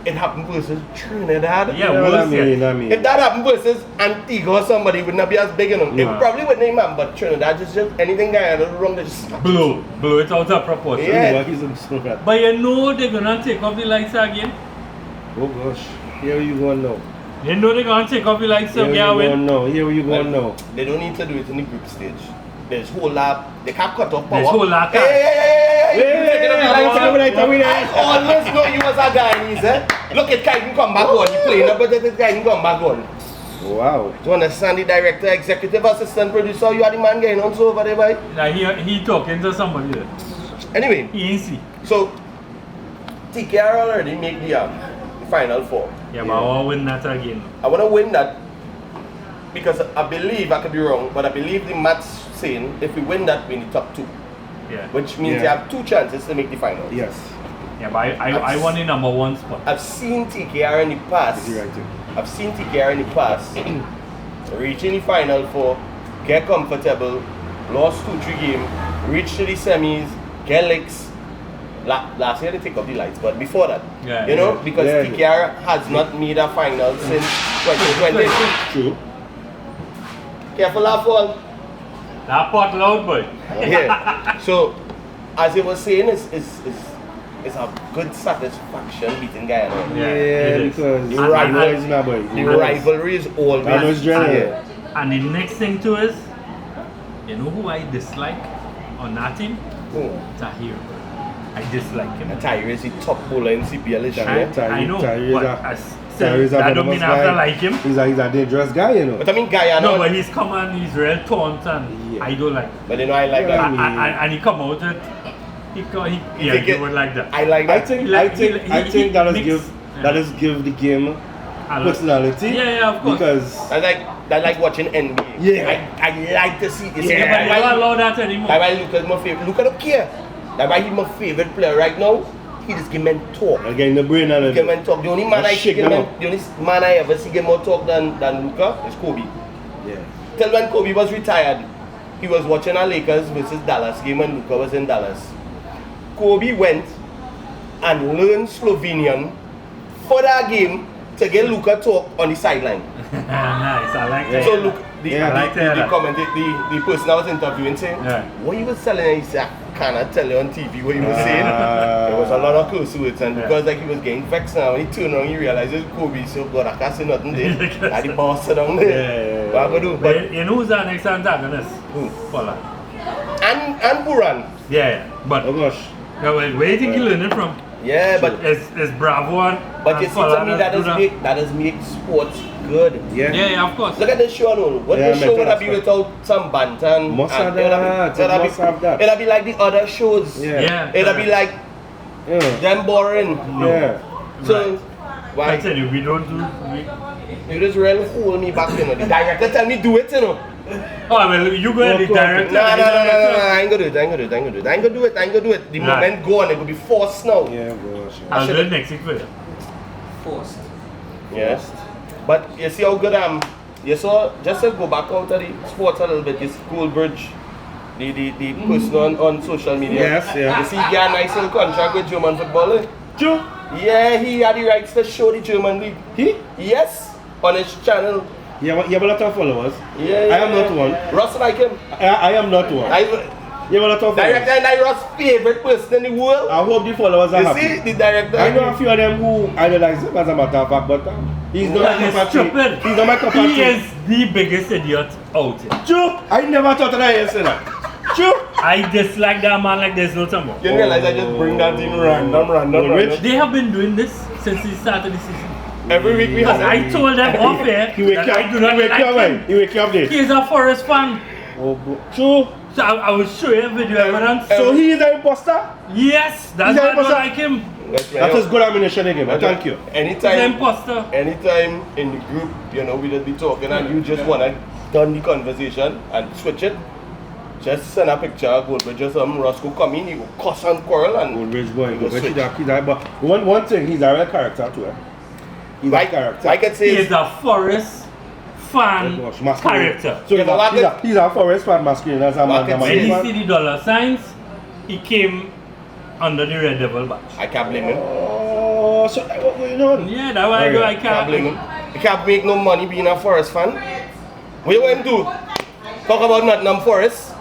it happened versus Trinidad. Yeah, worse yet. If that happened versus Antigua or somebody, it would not be as big enough. It probably wouldn't even, but Trinidad just anything Guyana wrong, they just blow it out of proportion. Yeah. But you know they're gonna take off the lights again. Oh gosh, here you go now. You know they're gonna take off the lights Here again. you go now. Here you go now. They don't need to do it in the group stage. There's whole lab. They can't cut off power. There's whole lab. I always know you was a Guyanese, eh? Look at Kai can come back on. You playing up, but the guy can come back on. Wow. Do you understand the director, executive assistant, producer? You are the man getting on so over there, boy. Now he talking to somebody there. Anyway, He ain't see. so TKR already make the final four. Yeah, but I want to win that again. I want to win that because I believe, I could be wrong, but I believe the maths saying if we win that, we in the top two. Yeah. Which means you have 2 chances to make the final. Yes. Yeah, but I want the number 1 spot. I've seen TKR in the past. I've seen TKR in the past reaching the final four, get comfortable, lost 2-3 games, reach to the semis, get licks. Last year they take off the lights, but before that, you know, because TKR has not made a final since 2020. True. Careful that fall. That pot loud, boy. Yeah. So, as you were saying, it's a good satisfaction beating Guyana. Yeah, because the rivalry is always there. And the next thing too is, you know who I dislike on that team? Tahir. I dislike him. Tahir is the top bowler in CPL. I know, but I don't mean I have to like him. He's a dangerous guy, you know. But I mean Guyana. No, but he's come and he's real taunt and I don't like him. But you know I like that. And he come out with he would like that. I like that. I think that is give the game personality. Yeah, of course. Because I like watching NBA. Yeah. I like to see this. Yeah, but you don't allow that anymore. That's why Luka's my favorite. Luka don't care. That's why he's my favorite player right now. He just give men talk. Again, the brain and give men talk. The only man I ever see give more talk than Luka is Kobe. Yeah. Till when Kobe was retired, he was watching a Lakers versus Dallas game when Luka was in Dallas. Kobe went and learned Slovenian for that game to get Luka talk on the sideline. Nice, I like that. So look, the person I was interviewing saying, what he was telling, he said, I cannot tell you on TV what he was saying. There was a lot of curse words, and because he was getting vexed now, when he turned around, he realized it's Kobe, so God, I can't say nothing there. And the boss sit down there. What I go do? But you know who's our next antagonist? Who? Pollard. And Buran. Yeah, but oh gosh. Yeah, well, where do you think you learned it from? Yeah, but It's Bravo and But you see, to me, that is make sports good. Yeah, of course. Look at this show, no? What the show would have be without some banter and Must have that. It'll be like the other shows. Yeah. It'll be like them boring. Yeah. So why? I tell you, we don't do. You just really hold me back, you know. The director tell me do it, you know. Oh well, you go ahead, the director. No, I ain't gonna do it. The moment go on, it will be forced now. Yeah, gosh. I'll do it next week for you. Forced. Yes. But you see how good you saw, just to go back out of the sports a little bit, you see Goldbridge, the person on social media. Yes, yeah. You see he got a nice little contract with German football. True. Yeah, he had the rights to show the German league. Yes, on his channel. You have a lot of followers. Yeah. I am not one. Ross like him. I am not one. You have a lot of followers. Director and Ross' favorite person in the world. I hope the followers are You happy. see, the director. I know a few of them who idolize him as a matter of fact, but he's not my cup of tea. He's not my cup of tea. He is the biggest idiot out here. True. I never thought that yesterday. True. I dislike that man like there's no tomorrow. You realize I just bring that in random. Rich. They have been doing this since the start of the season. Every week we have. I told them off here that I do not like him. He wake you up there. He is a Forest fan. Oh, true. So I will show you video evidence. So he is an imposter? Yes, that's why I don't like him. That is good ammunition again, but thank you. He's an imposter. Anytime in the group, you know, we just be talking and you just wanna turn the conversation and switch it. Just send a picture of Goldbridge or something, Roscoe come in, he go cuss and quarrel and Goldbridge boy, go switch. but one thing, he's a real character too. He's a character. I can say He is a Forest fan character. So he's a Forest fan masculine as a man. When he see the dollar signs, he came under the Red Devil badge. I can't blame him. Oh, so what going on? Yeah, that's why I can't blame him. He can't make no money being a Forest fan. What you want him to do? Talk about Nottingham Forest?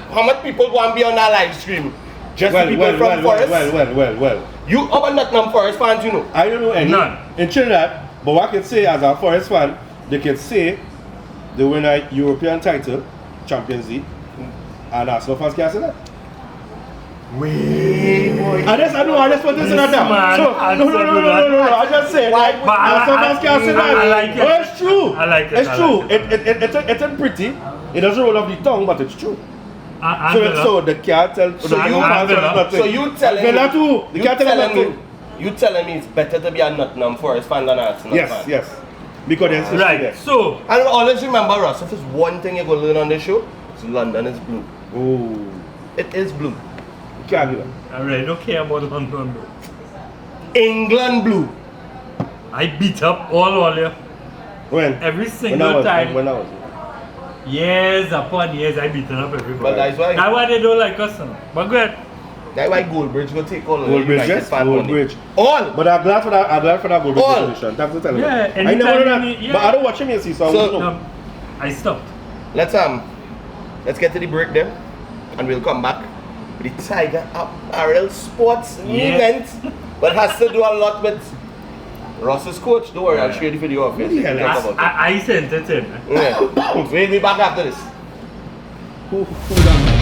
How much people go and be on that live stream? Just the people from Forest? Well. You about Nottingham Forest fans, you know? I don't know any. None. In Trinidad, but what I can say as a Forest fan, they can say they win a European title, Champions League, and Arsenal fans can say that. Wait, boy. I just put this in a down. So, no. I just say, Arsenal fans can say that. I like it. Oh, it's true. I like it. It's true. It's not pretty. It doesn't roll off the tongue, but it's true. So the can't tell. So you telling Villa too. You telling me it's better to be a Nottingham Forest fan than Arsenal fan? Yes. Because there's right. there. So and always remember, Ross, if there's one thing you're gonna learn on this show, it's London is blue. Oh. It is blue. You can't do that. Alright, don't care about London though. England blue. I beat up all you. When? Every single time. When I was years upon years, I beaten up everybody. But that's why they don't like us now. But good. That's why Goldbridge will take all of Goldbridge, yes. Goldbridge. All. But I'm glad for that. Goldbridge solution. Thanks for telling me. Yeah, I never know that. But I don't watch him, you see, so I don't know. I stopped. Let's get to the break then, and we'll come back with the Tiger Apparel Sports event, but has to do a lot with Ross's coach. Don't worry, I'll share the video of it. I sent it in. Yeah. We'll be back after this. Who done?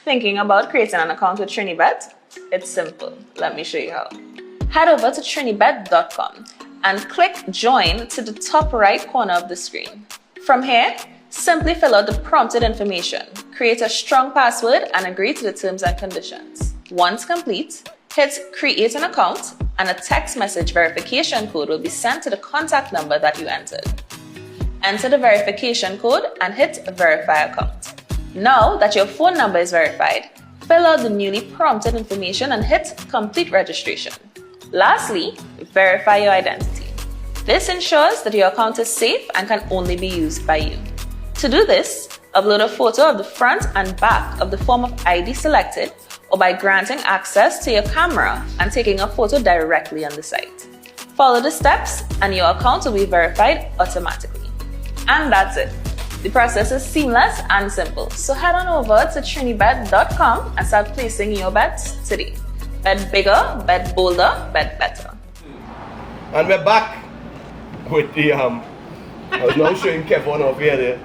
Thinking about creating an account with TriniBet? It's simple. Let me show you how. Head over to trinibet.com and click join to the top right corner of the screen. From here, simply fill out the prompted information, create a strong password and agree to the terms and conditions. Once complete, hit create an account and a text message verification code will be sent to the contact number that you entered. Enter the verification code and hit Verify Account. Now that your phone number is verified, fill out the newly prompted information and hit Complete Registration. Lastly, verify your identity. This ensures that your account is safe and can only be used by you. To do this, upload a photo of the front and back of the form of ID selected, or by granting access to your camera and taking a photo directly on the site. Follow the steps and your account will be verified automatically. And that's it. The process is seamless and simple. So head on over to trinibet.com and start placing your bets today. Bet bigger, bet bolder, bet better. And we're back with the I was now showing Kevin over here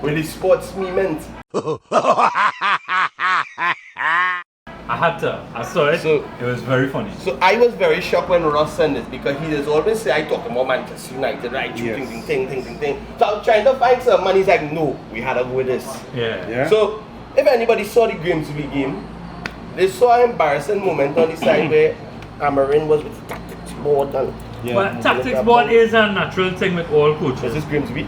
with the sports movement. I saw it. So, it was very funny. So I was very shocked when Ross sent this because he does always say I talk about Manchester United, right? Yes. Ting. So I'm trying to find some and he's like, no, we had to go with this. Yeah. So if anybody saw the Grimsby game, they saw an embarrassing moment on the side where Amorim was with the tactics board and But tactics board is a natural thing with all coaches. was this Grimsby?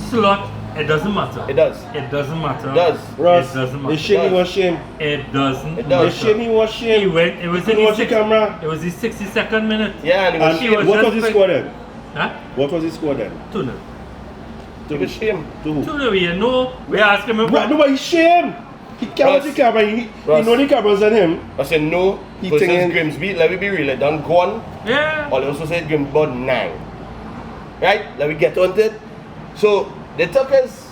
Slot, it doesn't matter. It does. It doesn't matter. It does. Ross, It doesn't matter. the shame was shame. It doesn't. It does. The shame was He shame. went. It was You in watch the camera. It was the 62nd minute. Yeah, and it was And He shame. was what was just the score then? Huh? What was the score then? 2-0. It was shame. To who? 2-0. You know, we asked him. What? No, but he's shame. He can't watch the camera. He know the camera's on him. I said no, He because thinking- it's Grimsby, let me be real, it done gone. Yeah. Or they also said Grimsby about 9. Right? Let me get on it. So they took his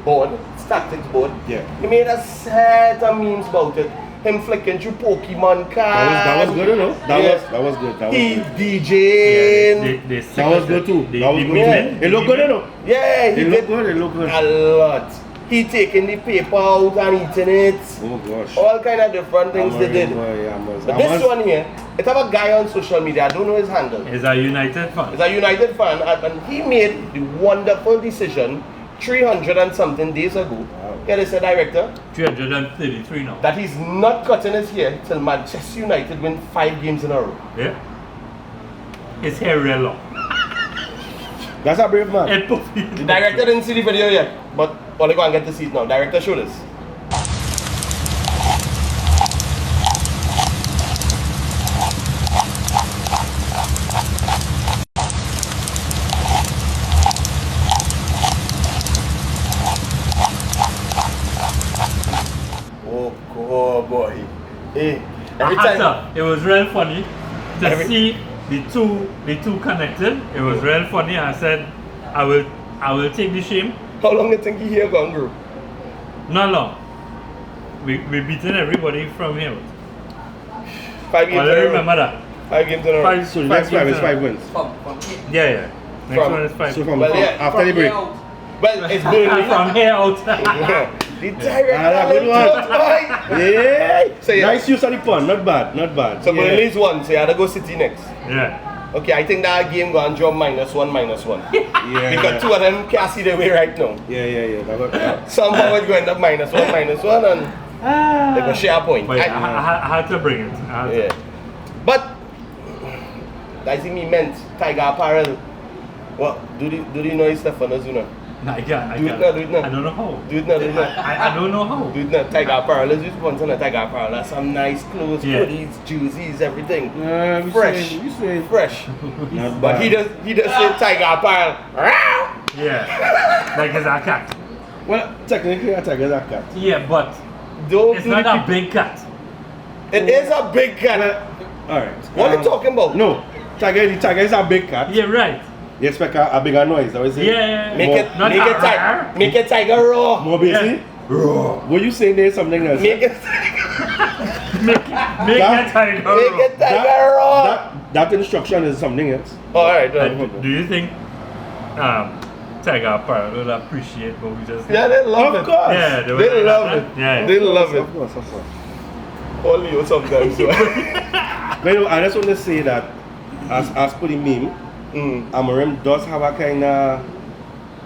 board, his tactics board. Yeah. He made a set of memes about it. Him flicking through Pokemon cards. That was good, you know. That Yeah. was good. That was He good. DJing. They That was good too. The That was good. movement. It looked good, you know. Yeah, he It did looked good. It looked good. a lot. He taking the paper out and eating it. Oh gosh. All kind of different things they did. But this one here, it have a guy on social media, I don't know his handle. Is a United fan. He's a United fan and he made the wonderful decision 300 and something days ago. Wow. Yeah, they said director 333 now. that he's not cutting his hair till Manchester United win 5 games in a row. Yeah. His hair real long. That's a brave man. It puffy. The director didn't see the video yet, but all they go and get to see it now. Director, show this. Oh boy. Hey, every time. It was real funny to see the two connected. It was real funny. I said, I will take the shame. How long do you think he here gone, bro? Not long. We beaten everybody from here. 5 games I in a row. remember that. 5 games in a row. Five- So the next games 5 is in a 5 row. wins. Yeah. Next From- one is 5. So from Well, yeah, after the break. Well, it's Burnley. From here out. The director good one. looked right. Yeah. So, yeah. Nice use of the pun. Not bad. Not bad. So Yeah. Burnley's won, so you had to go City next. Yeah. Okay, I think that game gonna draw -1. Yeah. Because 2 of them can't see their way right now. Yeah. That got, Somehow it's going up -1 and they go share a point. But I had to bring it. I had to. Yeah. But I think he meant Tiger Apparel. What? Do they know it's Stefano Zuna? No, I can't. Do it now. I don't know how. Do it now. I don't know how. Do it now. Tiger Apparel. Let's just sponsor the Tiger Apparel. That's some nice clothes, Yeah. hoodies, jerseys, everything. we Fresh. saying, we saying. Fresh. Not But bad. he does say Tiger Apparel. Yeah. Like it's a cat. Well, technically a tiger's a cat. Yeah, but Don't it's do not the a big cat. It is a big cat. Alright. What are you talking about? No. The tiger is a big cat. Yeah, right. You expect a bigger noise, that was it? Yeah. Make it Not a rar. make it tiger raw. More busy? Yeah. Were you saying there's something else? Make it Make That- that tiger. make it tiger raw. That instruction is something else. Alright, Do you think Tiger Apparel will appreciate what we just did? yeah, they love Of it. course. Yeah, they, They love it. Yeah. They love it. Of course. Only you sometimes. So. But you know, I just want to say that as per the meme, Amorim does have a kind of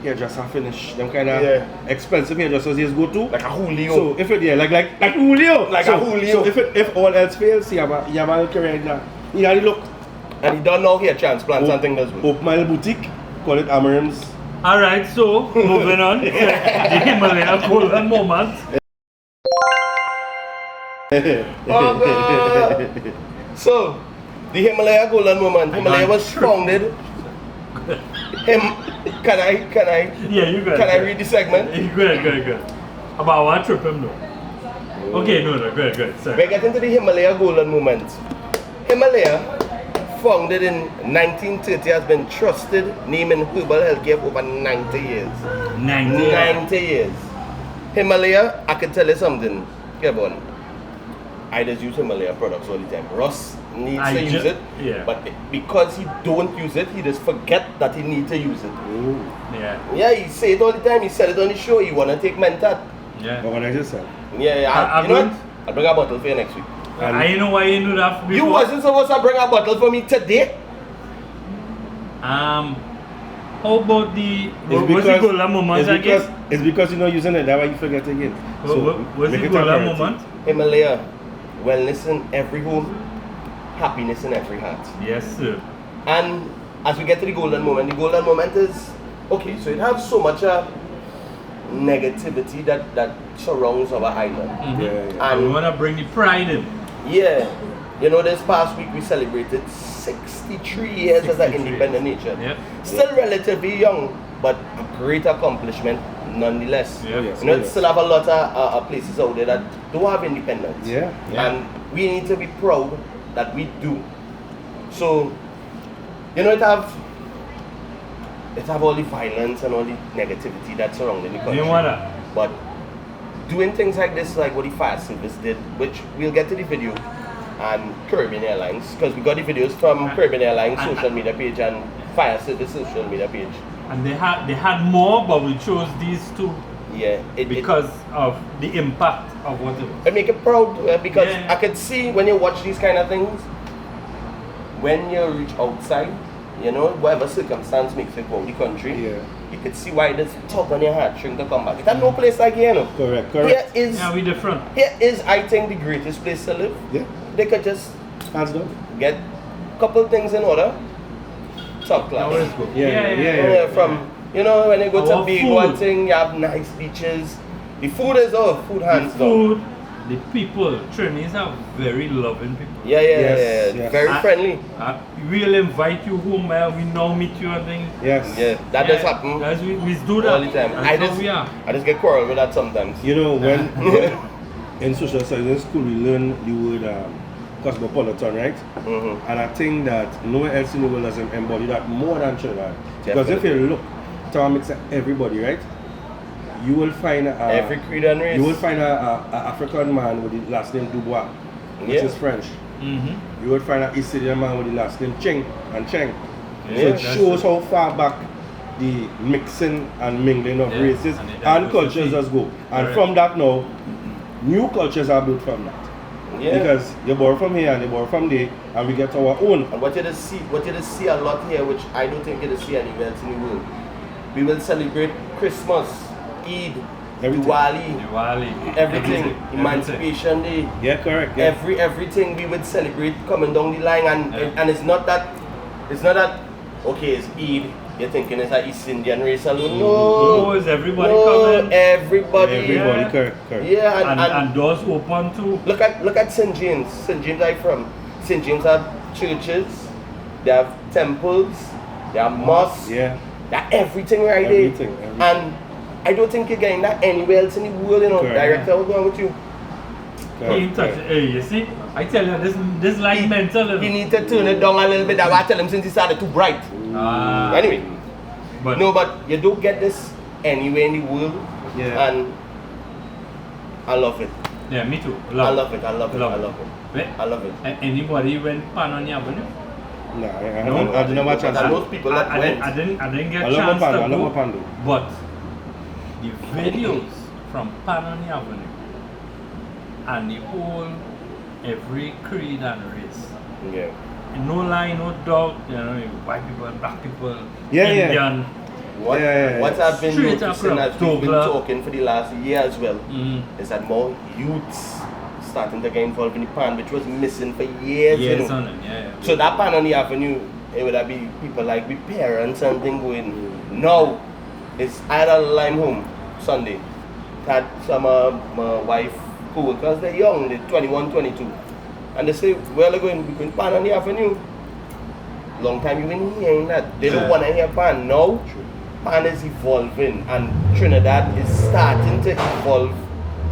hairdresser finish. Them kind of Yeah. expensive hairdressers he go to. Like a Julio. So if it like Julio. Like so, a Julio. So if all else fails, you have a career in that. You have the look. And he don't know here transplants and things as well. Open my little boutique, call it Amorim's. Alright, so moving on. The Himalaya golden moment. Oh God. So, the Himalaya golden moment. Himalaya was founded. Can I? Yeah, you got Can I read the segment? Good. About what trip him though? Okay, no, good. Sorry. We're getting to the Himalaya golden moment. Himalaya, founded in 1930, has been trusted name in herbal healthcare for over 90 years. 90 years. Himalaya, I can tell you something. Come on. I just use Himalaya products all the time. Ross needs to use it, but because he don't use it, he just forget that he needs to use it. Ooh. Yeah, he say it all the time. He said it on the show. He wanna take Mentat. Yeah. Organize yourself. Yeah. You know what? I'll bring a bottle for you next week. I know why you knew that before. You wasn't supposed to bring a bottle for me today. How about the what's the golden moment again? It's because you're not using it. That's why you forget again. So what's the golden moment? Himalaya, wellness in every home, happiness in every heart. Yes, sir. And as we get to the golden moment is okay. So it has so much negativity that surrounds our island. Mm-hmm. And we wanna bring the pride in. Yeah, you know, this past week we celebrated 63 years as an independent nation. Yep. Still relatively young, but a great accomplishment nonetheless. Yep. You know, still have a lot of places out there that don't have independence. Yeah. And we need to be proud that we do. So, you know, it have all the violence and all the negativity that's surrounding the country. You want that? But doing things like this, like what the fire service did, which we'll get to the video, and Caribbean Airlines, because we got the videos from Caribbean Airlines social media page and fire service social media page. And they had more, but we chose these two. Yeah, because of the impact of what it was. I make it proud because I could see when you watch these kind of things, when you reach outside, you know, whatever circumstance makes you go out the country, you could see why there's tug on your heartstring to come back. It's no place like here, no. Correct. We different. Here is, I think, the greatest place to live. Yeah. They could just hands down get a couple things in order. Top class. Yeah. From, you know, when you go to big food. one thing, you have nice beaches. The food is food hands down. The people, Trinis are very loving people. Yes. Very friendly. We'll invite you home, we now meet you and things. Yes. Yeah, that does happen. We do that all the time. I just get quarrel with that sometimes. You know, when in social studies in school we learn the word cosmopolitan, right? Mm-hmm. And I think that nowhere else in the world doesn't embody that more than Trinidad. Because if you look to a mix of everybody, right? You will find every creed and race. You will find a African man with the last name Dubois, which is French. Mm-hmm. You will find an East Indian man with the last name Cheng and Cheng. So it shows how far back the mixing and mingling of races and cultures does go. And from that now, new cultures are built from that. Yeah. Because you borrow from here and you borrow from there, and we get our own. And what you just see a lot here, which I don't think you see anywhere else in the world. We will celebrate Christmas, Eid, Diwali, everything, Emancipation Day. Yeah, correct. Yeah. Everything we would celebrate coming down the line, and it's not that okay, it's Eid. You're thinking it's an East Indian race alone. No, it's everybody coming. Everybody, correct. Yeah, and doors open too. Look at St. James. St. James I'm from. St. James have churches, they have temples, they have mosques, they have everything right there. And I don't think you're getting that anywhere else in the world, you know. Director, what's going with you? Hey, you see? I tell you, this like mental. You need to turn it down a little bit. That's why I tell him since he started too bright. Anyway, but you don't get this anywhere in the world. Yeah. And I love it. Yeah, me too. I love it. Anybody went Pan on the Avenue? No, I didn't have a chance. Those people that went. I didn't get a chance to go. But the videos from Pan on the Avenue and the whole, every creed and race. Yeah. No lie, no doubt, you know, white people, black people, Indian. What I've been noticing as we've been talking for the last year as well is that more youths starting to get involved in the pan, which was missing for years. Yes, you know? yeah. So that pan on the avenue, it would have been people like with parents and things going. Now, it's either Lime Home Sunday. Had some my wife co-workers, they're young, they're 21, 22. And they say, where are they going? We're going pan on the avenue. Long time you've been hearing that. They don't want to hear pan. Now, pan is evolving and Trinidad is starting to evolve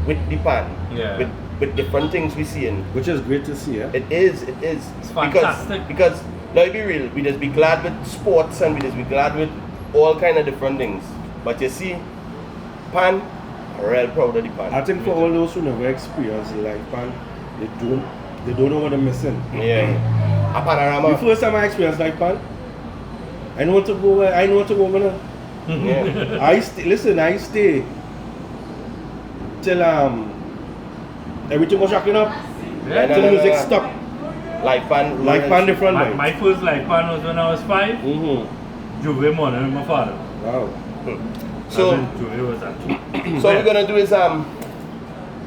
with the pan. Yeah. With different things we're seeing. Which is great to see, yeah? It is. It's fantastic. Because let's be real, we just be glad with sports and we just be glad with all kind of different things. But you see, pan, I'm real proud of the pan. I think for all those who never experienced live pan, they don't know what they're missing. Yeah. A panorama. The first time I experienced live pan, I know what to go where, I know what to go gonna. Yeah. I stay till everything was shocking up. Yeah. Till the music stopped. Live pan. Different way. My first live pan was when I was 5. Juve morning with my father. Wow. So Juve was at 2. So what we're gonna do is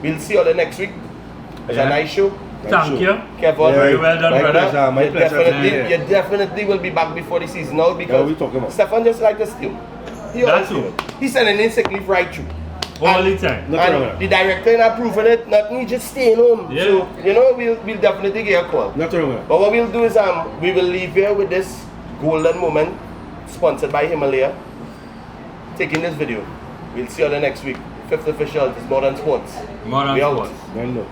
we'll see you all the next week. It's a nice show. Thank you. Kevin, Very well done, brother. My pleasure. You definitely will be back before the season out because we talking about? Stefan just like to steal. That's all. He's sending in sick leave right through. All the time. And the director ain't approving it, not me just staying home. Yeah. So, you know, we'll definitely get a call. Not wrong. But what we'll do is we will leave here with this golden moment sponsored by Himalaya. Taking this video. We'll see you all the next week. Fifth official is Modern Sports. Modern We out. Sports. No.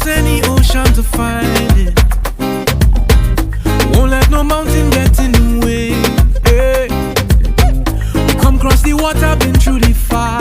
Any ocean to find it. Won't let no mountain get in the way. Hey. We come cross the water, been through the fire.